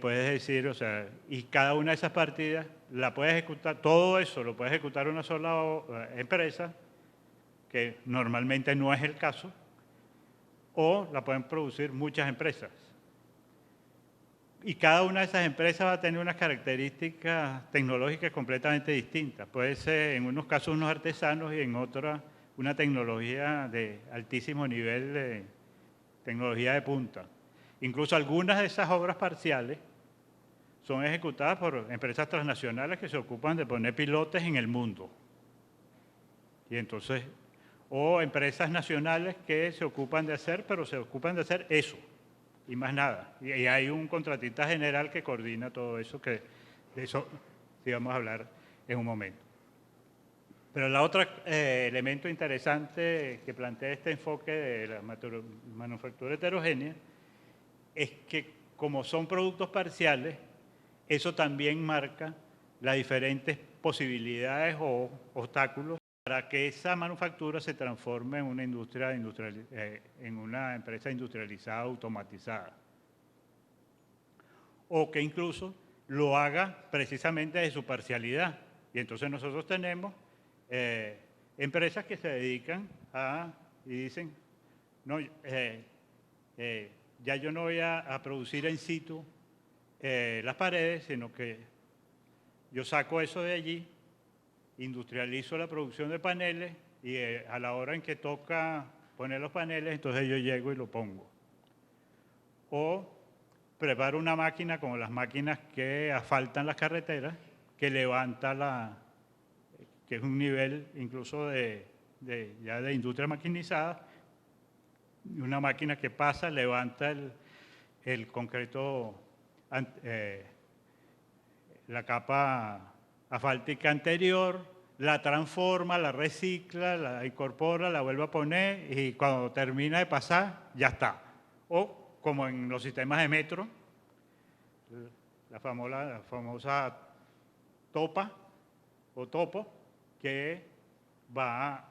Speaker 1: puedes decir, o sea, y cada una de esas partidas la puedes ejecutar, todo eso lo puede ejecutar una sola empresa, que normalmente no es el caso, o la pueden producir muchas empresas. Y cada una de esas empresas va a tener unas características tecnológicas completamente distintas. Puede ser en unos casos unos artesanos y en otros una tecnología de altísimo nivel, de tecnología de punta. Incluso algunas de esas obras parciales son ejecutadas por empresas transnacionales que se ocupan de poner pilotes en el mundo. Y entonces, o empresas nacionales que se ocupan de hacer, pero se ocupan de hacer eso y más nada. Y hay un contratista general que coordina todo eso, que de eso sí vamos a hablar en un momento. Pero el otro elemento interesante que plantea este enfoque de la manufactura heterogénea es que como son productos parciales, eso también marca las diferentes posibilidades o obstáculos para que esa manufactura se transforme en una industria en una empresa industrializada, automatizada. O que incluso lo haga precisamente de su parcialidad. Y entonces nosotros tenemos empresas que se dedican y dicen, no, ya yo no voy a producir en situ las paredes, sino que yo saco eso de allí, industrializo la producción de paneles y a la hora en que toca poner los paneles, entonces yo llego y lo pongo. O preparo una máquina como las máquinas que asfaltan las carreteras, que levanta que es un nivel incluso ya de industria maquinizada, una máquina que pasa, levanta el concreto, la capa asfáltica anterior, la transforma, la recicla, la incorpora, la vuelve a poner y cuando termina de pasar, ya está. o como en los sistemas de metro, la famosa topa o topo, que va,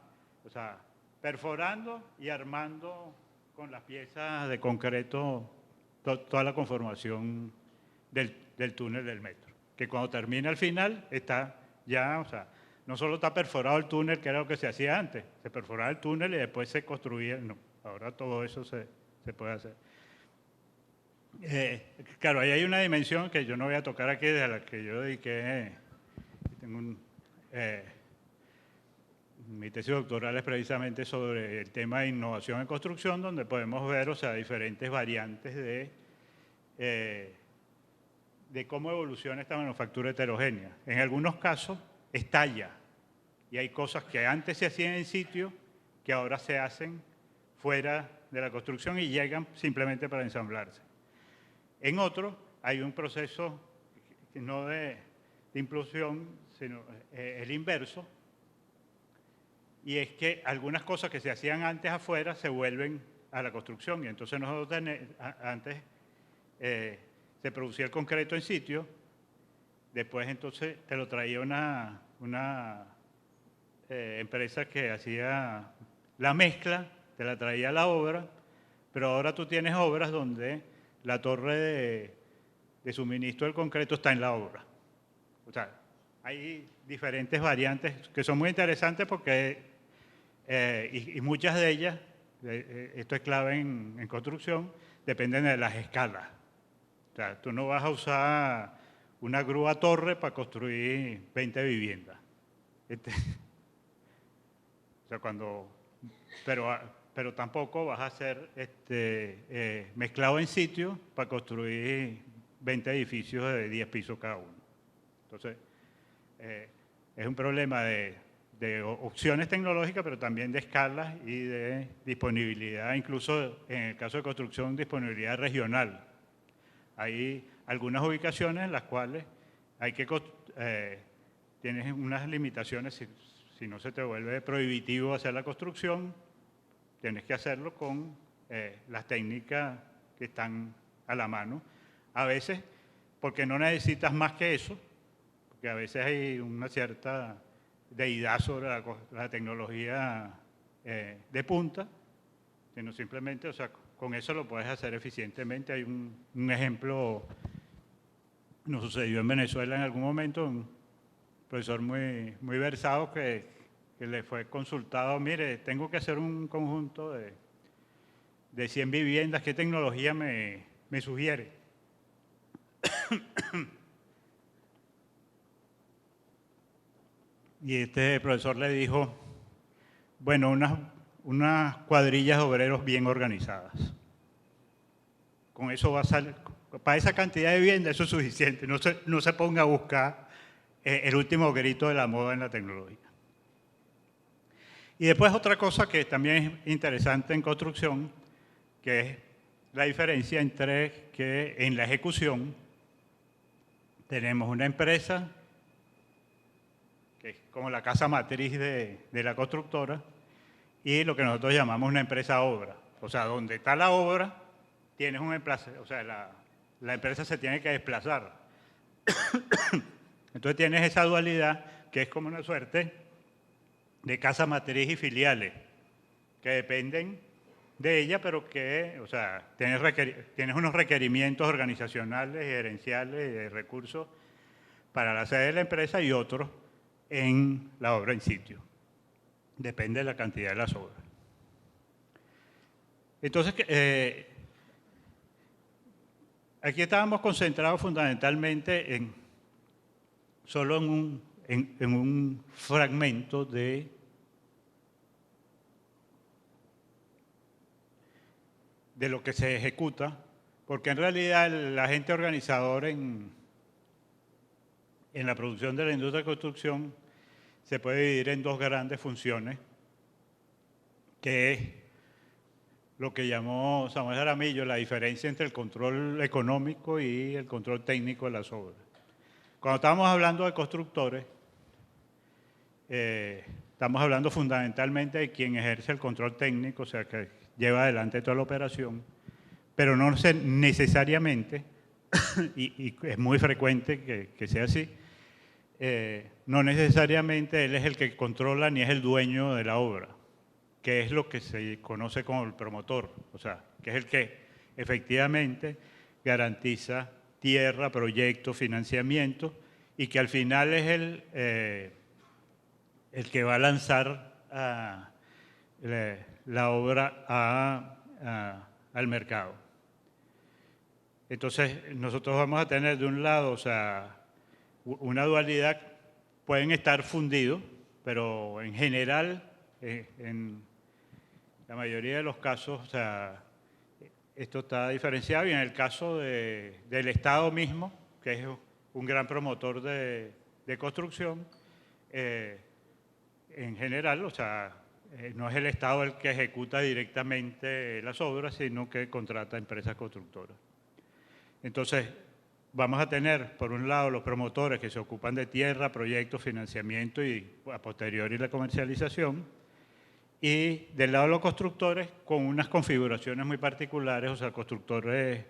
Speaker 1: o sea, perforando y armando con las piezas de concreto toda la conformación del túnel del metro. Que cuando termina al final está ya, o sea, no solo está perforado el túnel, que era lo que se hacía antes, se perforaba el túnel y después se construía, no, ahora todo eso se puede hacer. Claro, ahí hay una dimensión que yo no voy a tocar aquí, de la que yo dediqué, tengo mi tesis doctoral es precisamente sobre el tema de innovación en construcción, donde podemos ver, o sea, diferentes variantes de cómo evoluciona esta manufactura heterogénea. En algunos casos estalla y hay cosas que antes se hacían en sitio que ahora se hacen fuera de la construcción y llegan simplemente para ensamblarse. En otros hay un proceso no de implosión, sino el inverso, y es que algunas cosas que se hacían antes afuera se vuelven a la construcción, y entonces nosotros antes se producía el concreto en sitio, después entonces te lo traía una empresa que hacía la mezcla, te la traía a la obra, pero ahora tú tienes obras donde la torre de suministro del concreto está en la obra. O sea, hay diferentes variantes que son muy interesantes porque, y muchas de ellas, esto es clave en construcción, dependen de las escalas. O sea, tú no vas a usar una grúa torre para construir 20 viviendas. O sea, pero tampoco vas a hacer mezclado en sitio para construir 20 edificios de 10 pisos cada uno. Entonces, es un problema de opciones tecnológicas, pero también de escalas y de disponibilidad, incluso en el caso de construcción, disponibilidad regional. Hay algunas ubicaciones en las cuales tienes unas limitaciones, si no se te vuelve prohibitivo hacer la construcción, tienes que hacerlo con las técnicas que están a la mano. A veces, porque no necesitas más que eso, porque a veces hay una cierta deidad sobre la tecnología de punta, sino simplemente, o sea, con eso lo puedes hacer eficientemente. Hay un ejemplo, nos sucedió en Venezuela en algún momento, un profesor muy versado que le fue consultado, mire, tengo que hacer un conjunto de 100 viviendas, ¿qué tecnología me sugiere? Y este profesor le dijo, bueno, unas cuadrillas de obreros bien organizadas. Con eso va a salir, para esa cantidad de viviendas eso es suficiente, no se ponga a buscar el último grito de la moda en la tecnología. Y después otra cosa que también es interesante en construcción, que es la diferencia entre que en la ejecución tenemos una empresa, que es como la casa matriz de la constructora, y lo que nosotros llamamos una empresa obra. O sea, donde está la obra, tienes un emplace, o sea, la empresa se tiene que desplazar. Entonces tienes esa dualidad que es como una suerte de casa matriz y filiales, que dependen de ella, pero que, o sea, tienes unos requerimientos organizacionales y gerenciales y de recursos para la sede de la empresa y otros en la obra en sitio. Depende de la cantidad de las obras. Entonces, aquí estábamos concentrados fundamentalmente solo en un fragmento de lo que se ejecuta, porque en realidad el agente organizador en la producción de la industria de construcción se puede dividir en dos grandes funciones, que es lo que llamó Samuel Jaramillo la diferencia entre el control económico y el control técnico de las obras. Cuando estamos hablando de constructores, estamos hablando fundamentalmente de quien ejerce el control técnico, o sea, que lleva adelante toda la operación, pero no necesariamente, y es muy frecuente que sea así, no necesariamente él es el que controla ni es el dueño de la obra, que es lo que se conoce como el promotor, o sea, que es el que efectivamente garantiza tierra, proyecto, financiamiento, y que al final es el que va a lanzar la obra al mercado. Entonces, nosotros vamos a tener de un lado, o sea, una dualidad, pueden estar fundidos, pero en general, en la mayoría de los casos, o sea, esto está diferenciado, y en el caso del Estado mismo, que es un gran promotor de construcción, en general, o sea, no es el Estado el que ejecuta directamente las obras, sino que contrata empresas constructoras. Entonces, vamos a tener, por un lado, los promotores que se ocupan de tierra, proyectos, financiamiento y a posteriori la comercialización, y del lado de los constructores con unas configuraciones muy particulares, o sea, constructores,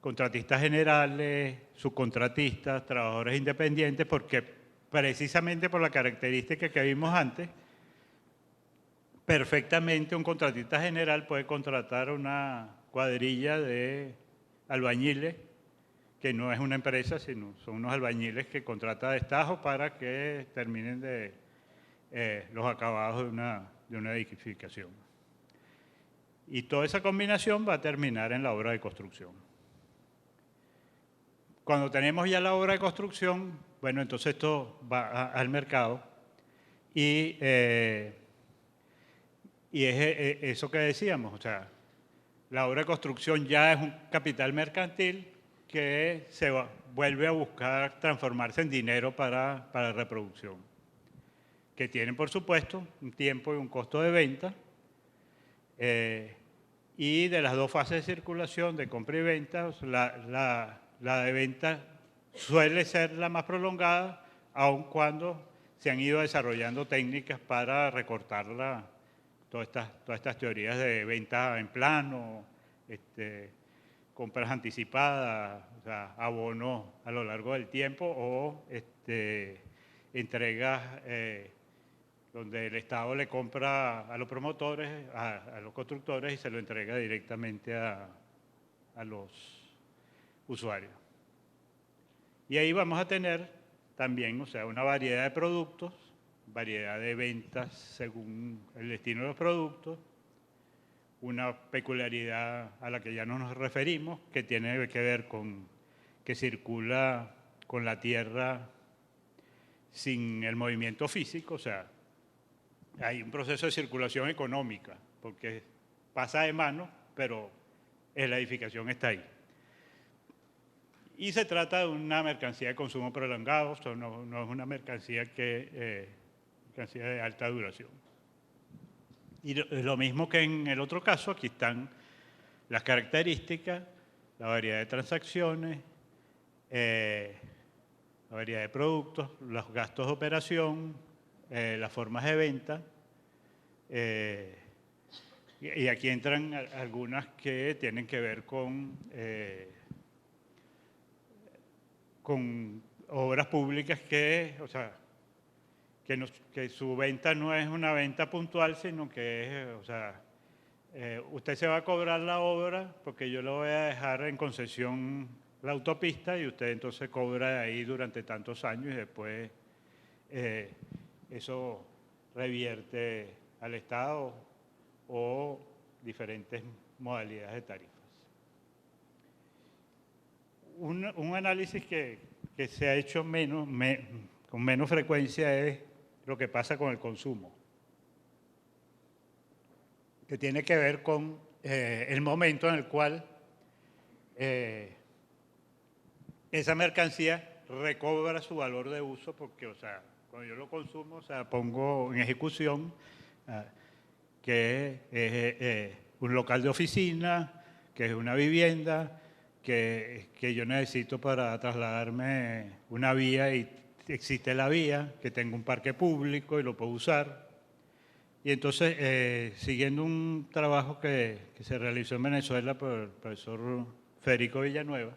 Speaker 1: contratistas generales, subcontratistas, trabajadores independientes, porque precisamente por la característica que vimos antes, perfectamente un contratista general puede contratar una cuadrilla de albañiles, que no es una empresa, sino son unos albañiles que contrata de destajo para que terminen de los acabados de una edificación. Y toda esa combinación va a terminar en la obra de construcción. Cuando tenemos ya la obra de construcción, bueno, entonces esto va al mercado y es eso que decíamos, o sea, la obra de construcción ya es un capital mercantil que vuelve a buscar transformarse en dinero para la reproducción, que tienen, por supuesto, un tiempo y un costo de venta, y de las dos fases de circulación, de compra y venta, la de venta suele ser la más prolongada, aun cuando se han ido desarrollando técnicas para recortar todas estas teorías de venta en plano, compras anticipadas, o sea, abonos a lo largo del tiempo, o entregas donde el Estado le compra a los promotores, a los constructores, y se lo entrega directamente a los usuarios. Y ahí vamos a tener también, o sea, una variedad de productos, variedad de ventas según el destino de los productos, una peculiaridad a la que ya no nos referimos, que tiene que ver con que circula con la tierra sin el movimiento físico, o sea, hay un proceso de circulación económica, porque pasa de mano, pero la edificación está ahí. Y se trata de una mercancía de consumo prolongado, o sea, no es una mercancía mercancía de alta duración. Y lo mismo que en el otro caso, aquí están las características, la variedad de transacciones, la variedad de productos, los gastos de operación, las formas de venta, y aquí entran algunas que tienen que ver con obras públicas o sea, que su venta no es una venta puntual, sino que es, o sea, usted se va a cobrar la obra porque yo le voy a dejar en concesión la autopista y usted entonces cobra ahí durante tantos años y después eso revierte al Estado o diferentes modalidades de tarifas. Un análisis que se ha hecho con menos frecuencia es lo que pasa con el consumo, que tiene que ver con el momento en el cual esa mercancía recobra su valor de uso, porque, o sea, cuando yo lo consumo, o sea, pongo en ejecución que es un local de oficina, que es una vivienda, que yo necesito para trasladarme una vía y existe la vía, que tengo un parque público y lo puedo usar, Y entonces, siguiendo un trabajo que se realizó en Venezuela por el profesor Federico Villanueva,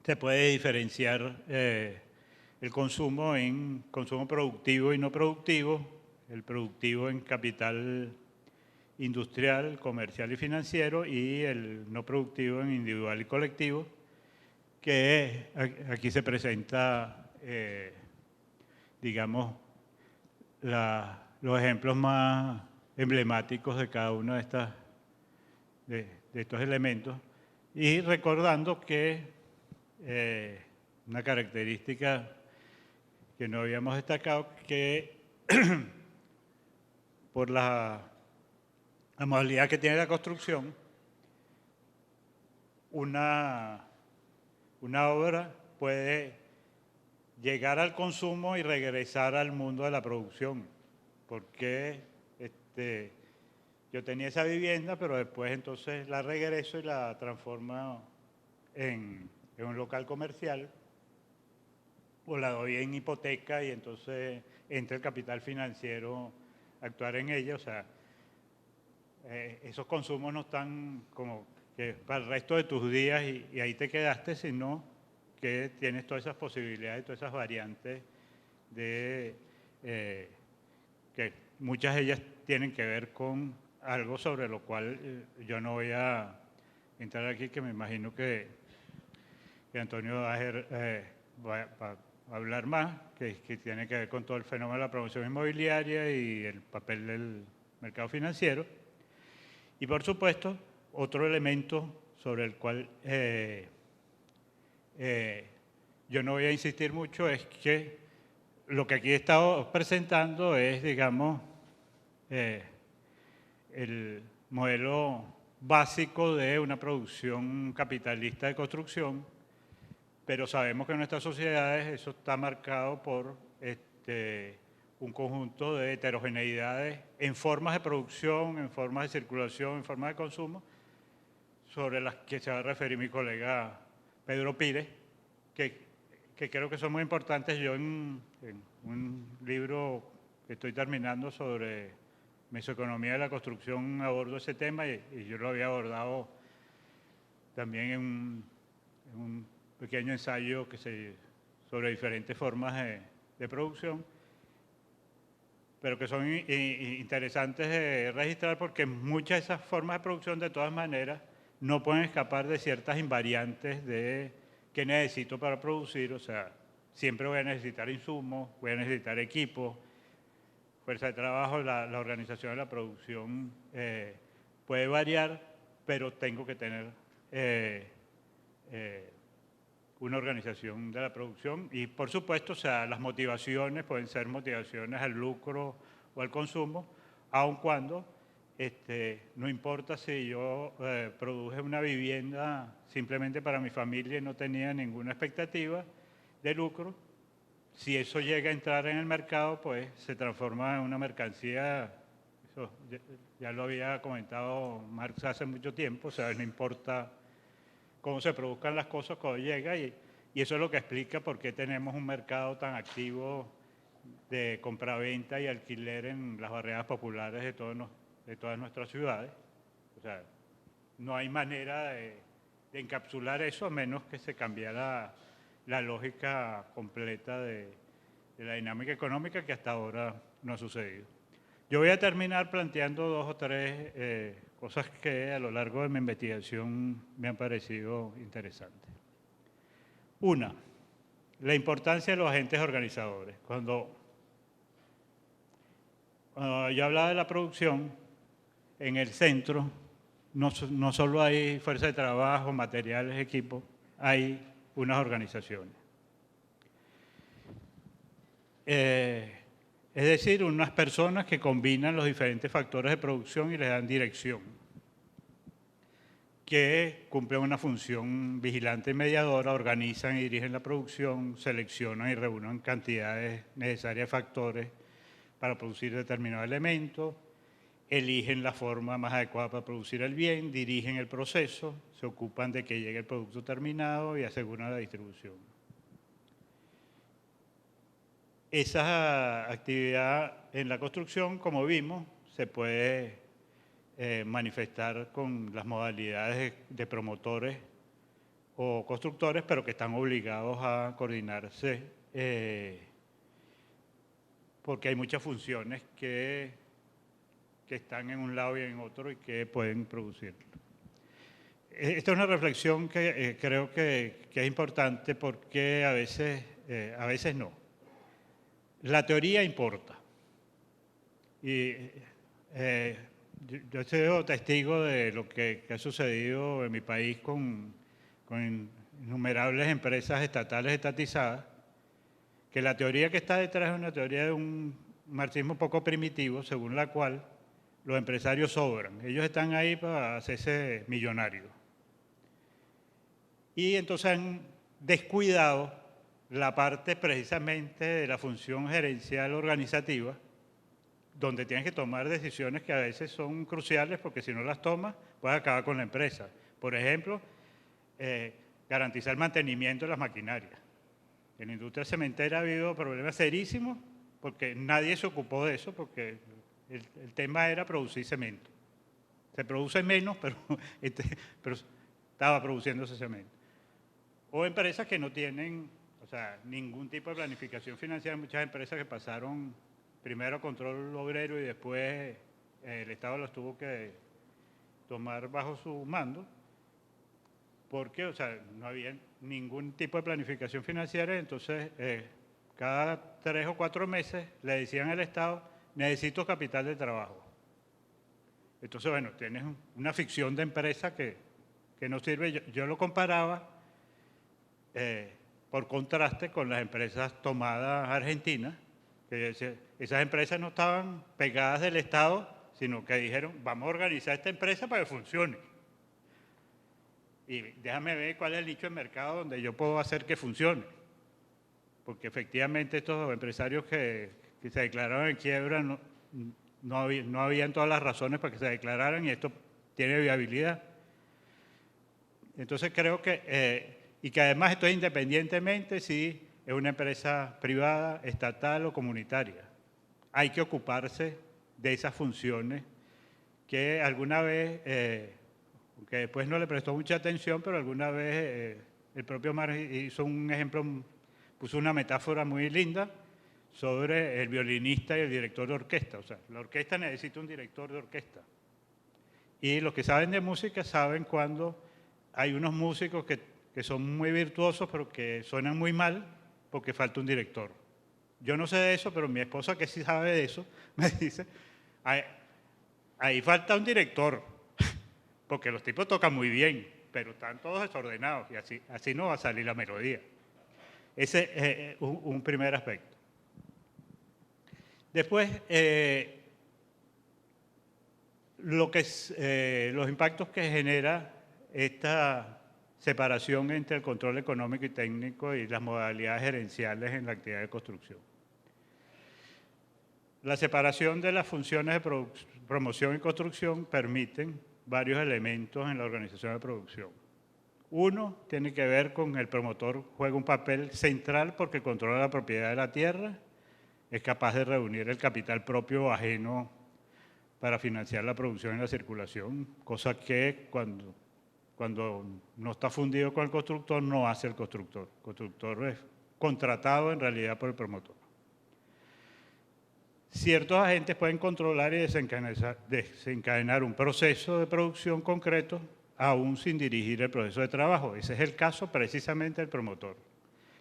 Speaker 1: se puede diferenciar el consumo en consumo productivo y no productivo, el productivo en capital industrial, comercial y financiero, y el no productivo en individual y colectivo, que aquí se presenta, digamos, los ejemplos más emblemáticos de cada uno de estos elementos, y recordando que una característica que no habíamos destacado, que por la modalidad que tiene la construcción, una obra puede llegar al consumo y regresar al mundo de la producción, porque yo tenía esa vivienda, pero después entonces la regreso y la transformo en un local comercial, o la doy en hipoteca y entonces entra el capital financiero a actuar en ella. O sea, esos consumos no están como que para el resto de tus días y ahí te quedaste, sino que tienes todas esas posibilidades, todas esas variantes de que muchas de ellas tienen que ver con algo sobre lo cual yo no voy a entrar aquí, que me imagino que Antonio va a hablar más, que tiene que ver con todo el fenómeno de la promoción inmobiliaria y el papel del mercado financiero. Y por supuesto, otro elemento sobre el cual yo no voy a insistir mucho es que lo que aquí he estado presentando es, digamos, el modelo básico de una producción capitalista de construcción, pero sabemos que en nuestras sociedades eso está marcado por un conjunto de heterogeneidades en formas de producción, en formas de circulación, en formas de consumo, sobre las que se va a referir mi colega Pedro Pires, que creo que son muy importantes. Yo en un libro que estoy terminando sobre mesoeconomía de la construcción abordo ese tema y yo lo había abordado también en un pequeño ensayo sobre diferentes formas de producción, pero que son interesantes de registrar porque muchas de esas formas de producción de todas maneras no pueden escapar de ciertas invariantes de qué necesito para producir. O sea, siempre voy a necesitar insumos, voy a necesitar equipos, fuerza de trabajo. La organización de la producción puede variar, pero tengo que tener una organización de la producción. Y por supuesto, o sea, las motivaciones pueden ser motivaciones al lucro o al consumo, aun cuando no importa si yo produje una vivienda simplemente para mi familia y no tenía ninguna expectativa de lucro. Si eso llega a entrar en el mercado, pues se transforma en una mercancía. Eso ya lo había comentado Marx hace mucho tiempo. O sea, no importa cómo se produzcan las cosas cuando llega, y eso es lo que explica por qué tenemos un mercado tan activo de compraventa y alquiler en las barriadas populares de todas nuestras ciudades. O sea, no hay manera de encapsular eso a menos que se cambiara la lógica completa de la dinámica económica, que hasta ahora no ha sucedido. Yo voy a terminar planteando dos o tres cosas que a lo largo de mi investigación me han parecido interesantes. Una, la importancia de los agentes organizadores. Cuando yo hablaba de la producción, en el centro no solo hay fuerza de trabajo, materiales, equipos, hay unas organizaciones. Es decir, unas personas que combinan los diferentes factores de producción y les dan dirección, que cumplen una función vigilante y mediadora, organizan y dirigen la producción, seleccionan y reúnen cantidades necesarias de factores para producir determinados elementos, eligen la forma más adecuada para producir el bien, dirigen el proceso, se ocupan de que llegue el producto terminado y aseguran la distribución. Esa actividad en la construcción, como vimos, se puede manifestar con las modalidades de promotores o constructores, pero que están obligados a coordinarse porque hay muchas funciones que están en un lado y en otro y que pueden producir. Esta es una reflexión que creo que es importante porque a veces no. La teoría importa. Y yo he sido testigo de lo que ha sucedido en mi país con innumerables empresas estatales estatizadas, que la teoría que está detrás es una teoría de un marxismo poco primitivo, según la cual los empresarios sobran. Ellos están ahí para hacerse millonarios. Y entonces han descuidado la parte precisamente de la función gerencial organizativa, donde tienes que tomar decisiones que a veces son cruciales porque si no las tomas puedes acabar con la empresa. Por ejemplo, garantizar el mantenimiento de las maquinarias. En la industria cementera ha habido problemas serísimos porque nadie se ocupó de eso porque el tema era producir cemento. Se produce menos, pero estaba produciendo ese cemento. O empresas que no tienen, ningún tipo de planificación financiera. Muchas empresas que pasaron primero a control obrero y después el Estado los tuvo que tomar bajo su mando, porque no había ningún tipo de planificación financiera. Entonces, cada 3 o 4 meses le decían al Estado, necesito capital de trabajo. Entonces, bueno, tienes una ficción de empresa que no sirve. Yo lo comparaba por contraste con las empresas tomadas argentinas, que esas empresas no estaban pegadas del Estado, sino que dijeron, vamos a organizar esta empresa para que funcione. Y déjame ver cuál es el nicho de mercado donde yo puedo hacer que funcione. Porque efectivamente estos empresarios que se declararon en quiebra no habían todas las razones para que se declararan y esto tiene viabilidad. Entonces creo que, y que además esto es independientemente si es una empresa privada, estatal o comunitaria. Hay que ocuparse de esas funciones que alguna vez, que después no le prestó mucha atención, pero alguna vez el propio Marx hizo un ejemplo, puso una metáfora muy linda sobre el violinista y el director de orquesta. O sea, la orquesta necesita un director de orquesta. Y los que saben de música saben cuando hay unos músicos que son muy virtuosos, pero que suenan muy mal porque falta un director. Yo no sé de eso, pero mi esposa, que sí sabe de eso, me dice, ahí falta un director, porque los tipos tocan muy bien, pero están todos desordenados y así no va a salir la melodía. Ese es un primer aspecto. Después, los impactos que genera esta separación entre el control económico y técnico y las modalidades gerenciales en la actividad de construcción. La separación de las funciones de promoción y construcción permiten varios elementos en la organización de producción. Uno tiene que ver con el promotor, juega un papel central porque controla la propiedad de la tierra, es capaz de reunir el capital propio o ajeno para financiar la producción y la circulación, cosa que cuando no está fundido con el constructor no hace el constructor. El constructor es contratado en realidad por el promotor. Ciertos agentes pueden controlar y desencadenar un proceso de producción concreto aún sin dirigir el proceso de trabajo. Ese es el caso precisamente del promotor.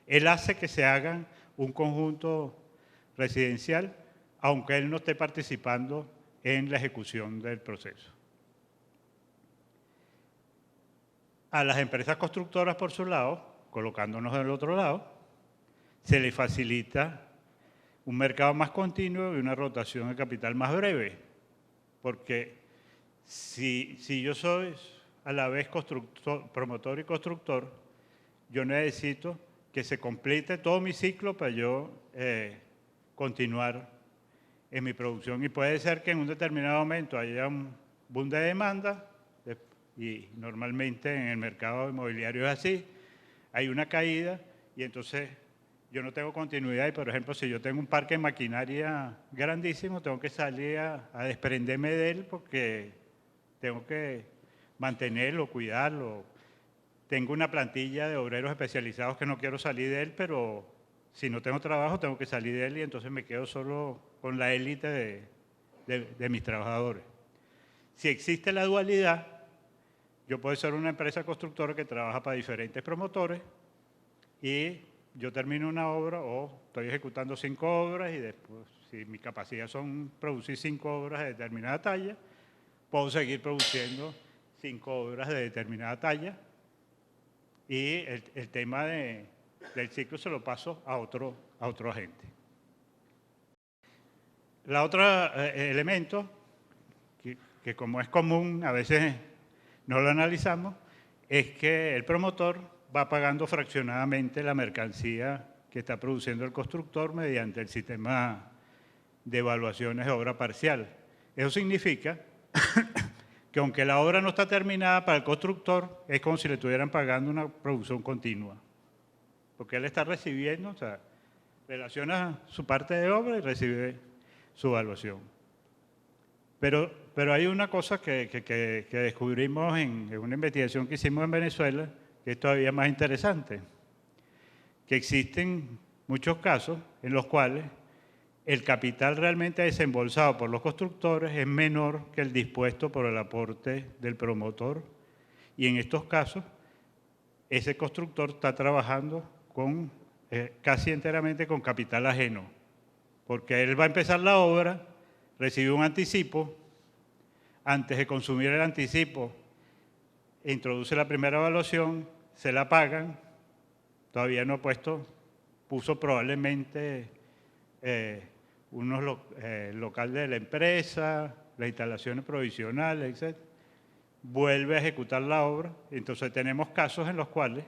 Speaker 1: Él hace que se haga un conjunto residencial, aunque él no esté participando en la ejecución del proceso. A las empresas constructoras, por su lado, colocándonos del otro lado, se les facilita un mercado más continuo y una rotación de capital más breve. Porque si yo soy a la vez promotor y constructor, yo necesito que se complete todo mi ciclo para yo continuar en mi producción. Y puede ser que en un determinado momento haya un boom de demanda, y normalmente en el mercado inmobiliario es así, hay una caída y entonces yo no tengo continuidad y, por ejemplo, si yo tengo un parque de maquinaria grandísimo, tengo que salir a desprenderme de él porque tengo que mantenerlo, cuidarlo. Tengo una plantilla de obreros especializados que no quiero salir de él, pero si no tengo trabajo tengo que salir de él y entonces me quedo solo con la élite de mis trabajadores. Si existe la dualidad, yo puedo ser una empresa constructora que trabaja para diferentes promotores y yo termino una obra o estoy ejecutando 5 obras y después, si mi capacidad son producir 5 obras de determinada talla, puedo seguir produciendo 5 obras de determinada talla y el tema del ciclo se lo paso a otro agente. La otro elemento, que como es común, a veces no lo analizamos, es que el promotor va pagando fraccionadamente la mercancía que está produciendo el constructor mediante el sistema de evaluaciones de obra parcial. Eso significa que aunque la obra no está terminada para el constructor, es como si le estuvieran pagando una producción continua. Porque él está recibiendo, o sea, relaciona su parte de obra y recibe su evaluación. Pero hay una cosa que descubrimos en una investigación que hicimos en Venezuela, que es todavía más interesante, que existen muchos casos en los cuales el capital realmente desembolsado por los constructores es menor que el dispuesto por el aporte del promotor. Y en estos casos, ese constructor está trabajando con, casi enteramente con capital ajeno, porque él va a empezar la obra, recibe un anticipo, antes de consumir el anticipo, introduce la primera evaluación, se la pagan, todavía no puso probablemente local de la empresa, las instalaciones provisionales, etc. Vuelve a ejecutar la obra. Entonces tenemos casos en los cuales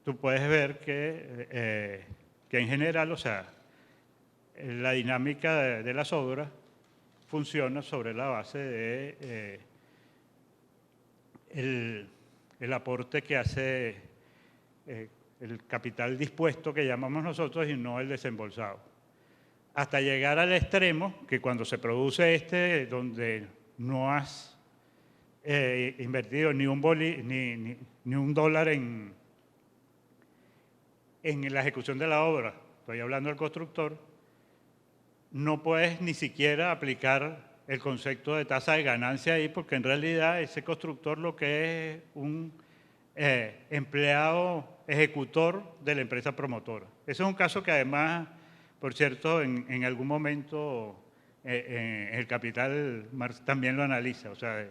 Speaker 1: tú puedes ver que en general, o sea, la dinámica de las obras funciona sobre la base de el aporte que hace el capital dispuesto que llamamos nosotros y no el desembolsado. Hasta llegar al extremo que cuando se produce donde no has invertido ni un dólar en la ejecución de la obra, estoy hablando del constructor, no puedes ni siquiera aplicar el concepto de tasa de ganancia ahí, porque en realidad ese constructor lo que es un empleado ejecutor de la empresa promotora. Ese es un caso que además, por cierto, en algún momento el capital Marx también lo analiza, o sea,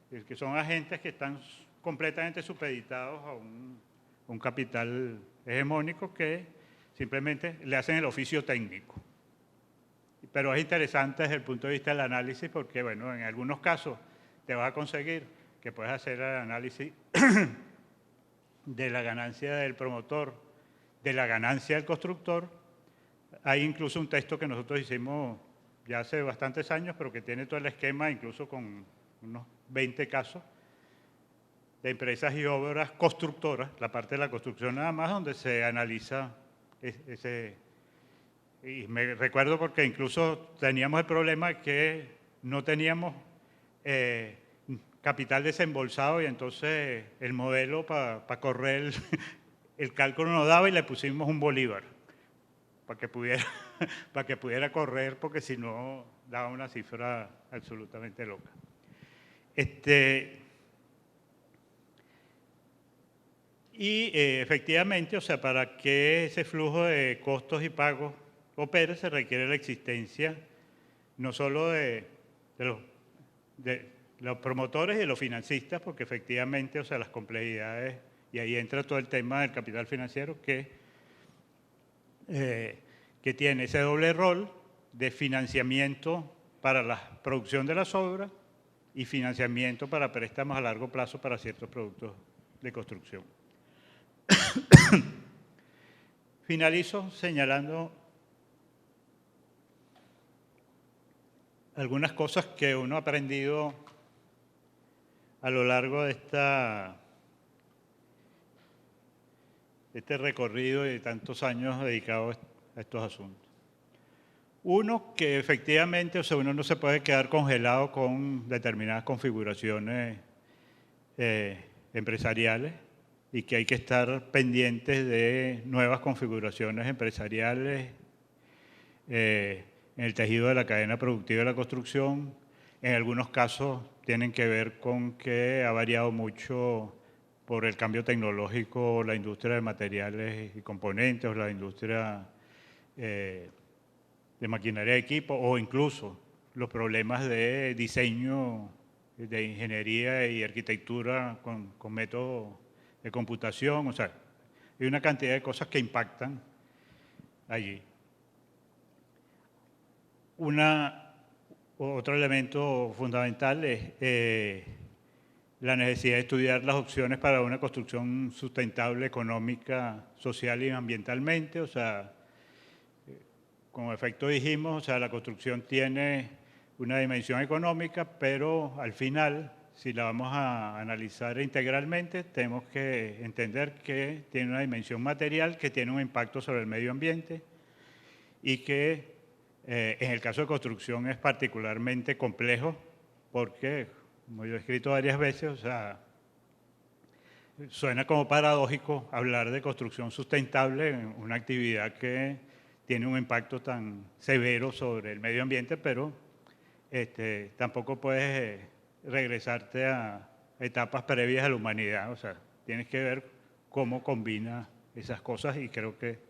Speaker 1: que son agentes que están completamente supeditados a un capital hegemónico que simplemente le hacen el oficio técnico. Pero es interesante desde el punto de vista del análisis porque, bueno, en algunos casos te vas a conseguir que puedes hacer el análisis de la ganancia del promotor, de la ganancia del constructor. Hay incluso un texto que nosotros hicimos ya hace bastantes años, pero que tiene todo el esquema, incluso con unos 20 casos, de empresas y obras constructoras, la parte de la construcción nada más, donde se analiza ese. Y me recuerdo porque incluso teníamos el problema que no teníamos capital desembolsado y entonces el modelo para correr el cálculo nos daba y le pusimos un bolívar para que pudiera correr, porque si no daba una cifra absolutamente loca. Y efectivamente, o sea, para que ese flujo de costos y pagos opere, se requiere la existencia no solo de los promotores y de los financistas, porque efectivamente, o sea, las complejidades, y ahí entra todo el tema del capital financiero que tiene ese doble rol de financiamiento para la producción de las obras y financiamiento para préstamos a largo plazo para ciertos productos de construcción. Finalizo señalando algunas cosas que uno ha aprendido a lo largo de este recorrido de tantos años dedicados a estos asuntos. Uno, que efectivamente, o sea, uno no se puede quedar congelado con determinadas configuraciones empresariales y que hay que estar pendientes de nuevas configuraciones empresariales en el tejido de la cadena productiva de la construcción. En algunos casos tienen que ver con que ha variado mucho por el cambio tecnológico la industria de materiales y componentes, o la industria de maquinaria de equipo, o incluso los problemas de diseño, de ingeniería y arquitectura con métodos de computación. O sea, hay una cantidad de cosas que impactan allí. Otro elemento fundamental es la necesidad de estudiar las opciones para una construcción sustentable económica, social y ambientalmente. O sea, como efecto dijimos, o sea, la construcción tiene una dimensión económica, pero al final, si la vamos a analizar integralmente, tenemos que entender que tiene una dimensión material, que tiene un impacto sobre el medio ambiente y que en el caso de construcción es particularmente complejo porque, como yo he escrito varias veces, o sea, suena como paradójico hablar de construcción sustentable en una actividad que tiene un impacto tan severo sobre el medio ambiente, pero tampoco puedes regresarte a etapas previas a la humanidad. O sea, tienes que ver cómo combina esas cosas y creo que...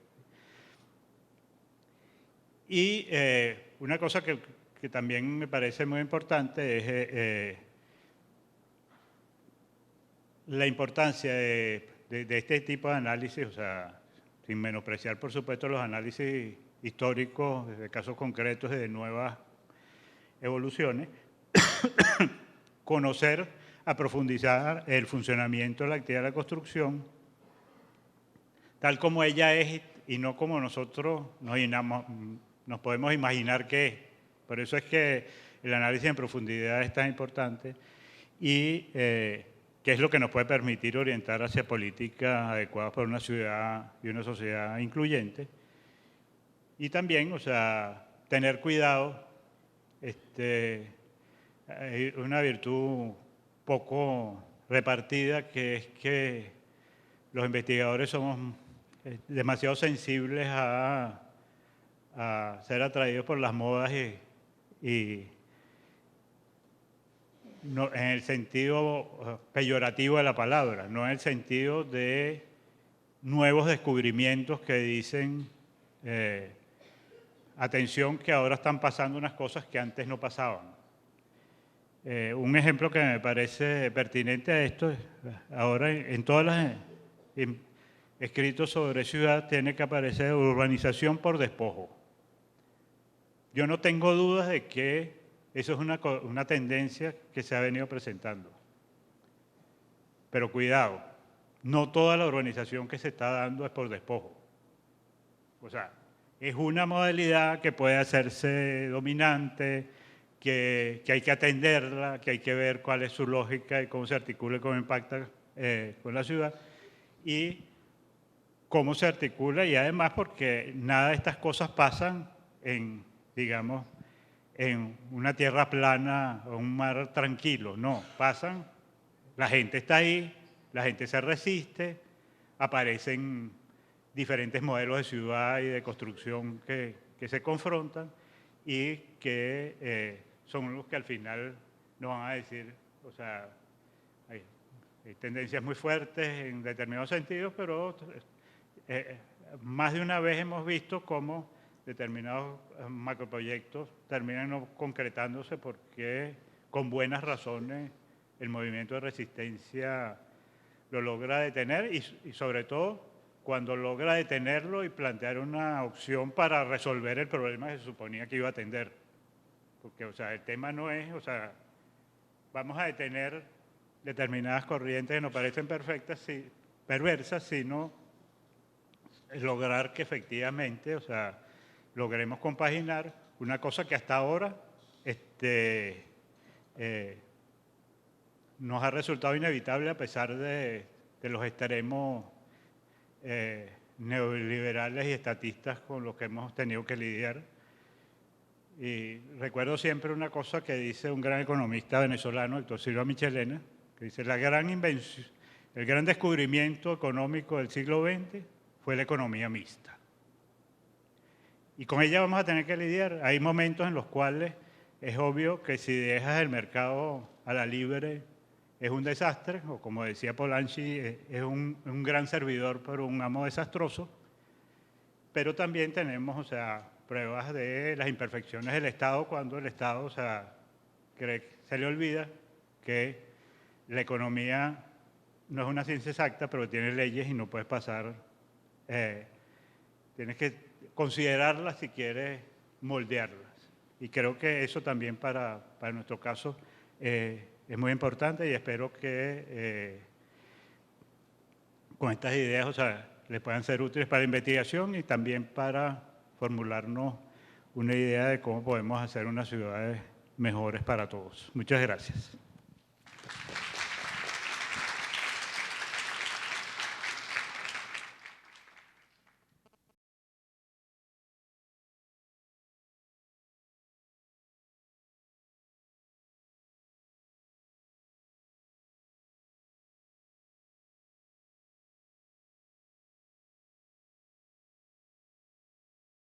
Speaker 1: Y una cosa que también me parece muy importante es la importancia de este tipo de análisis, o sea, sin menospreciar, por supuesto, los análisis históricos de casos concretos y de nuevas evoluciones, conocer a profundizar el funcionamiento de la actividad de la construcción, tal como ella es y no como nosotros nos podemos imaginar que es. Por eso es que el análisis en profundidad es tan importante y que es lo que nos puede permitir orientar hacia políticas adecuadas para una ciudad y una sociedad incluyente. Y también, o sea, tener cuidado, hay una virtud poco repartida, que es que los investigadores somos demasiado sensibles a ser atraídos por las modas y no, en el sentido peyorativo de la palabra, no en el sentido de nuevos descubrimientos que dicen, atención, que ahora están pasando unas cosas que antes no pasaban. Un ejemplo que me parece pertinente a esto es, ahora en todas las escritos sobre ciudad tiene que aparecer urbanización por despojo. Yo no tengo dudas de que eso es una tendencia que se ha venido presentando. Pero cuidado, no toda la urbanización que se está dando es por despojo. O sea, es una modalidad que puede hacerse dominante, que hay que atenderla, que hay que ver cuál es su lógica y cómo se articula y cómo impacta con la ciudad. Y cómo se articula, y además porque nada de estas cosas pasan en, digamos, en una tierra plana o un mar tranquilo. No, pasan, la gente está ahí, la gente se resiste, aparecen diferentes modelos de ciudad y de construcción que se confrontan y que son los que al final nos van a decir, o sea, hay tendencias muy fuertes en determinados sentidos, pero más de una vez hemos visto cómo determinados macroproyectos terminan no concretándose porque con buenas razones el movimiento de resistencia lo logra detener y sobre todo cuando logra detenerlo y plantear una opción para resolver el problema que se suponía que iba a atender. Porque, o sea, el tema no es, o sea, vamos a detener determinadas corrientes que nos parecen perversas, sino lograr que efectivamente, o sea, logremos compaginar una cosa que hasta ahora nos ha resultado inevitable a pesar de los extremos neoliberales y estatistas con los que hemos tenido que lidiar. Y recuerdo siempre una cosa que dice un gran economista venezolano, Héctor Silva Michelena, que dice: la gran invención, el gran descubrimiento económico del siglo XX fue la economía mixta. Y con ella vamos a tener que lidiar. Hay momentos en los cuales es obvio que si dejas el mercado a la libre es un desastre, o como decía Polanyi, es un gran servidor pero un amo desastroso. Pero también tenemos, o sea, pruebas de las imperfecciones del Estado cuando el Estado, o sea, se le olvida que la economía no es una ciencia exacta, pero tiene leyes y no puedes pasar, tienes que considerarlas si quieres moldearlas. Y creo que eso también para nuestro caso es muy importante, y espero que con estas ideas, o sea, les puedan ser útiles para la investigación y también para formularnos una idea de cómo podemos hacer unas ciudades mejores para todos. Muchas gracias.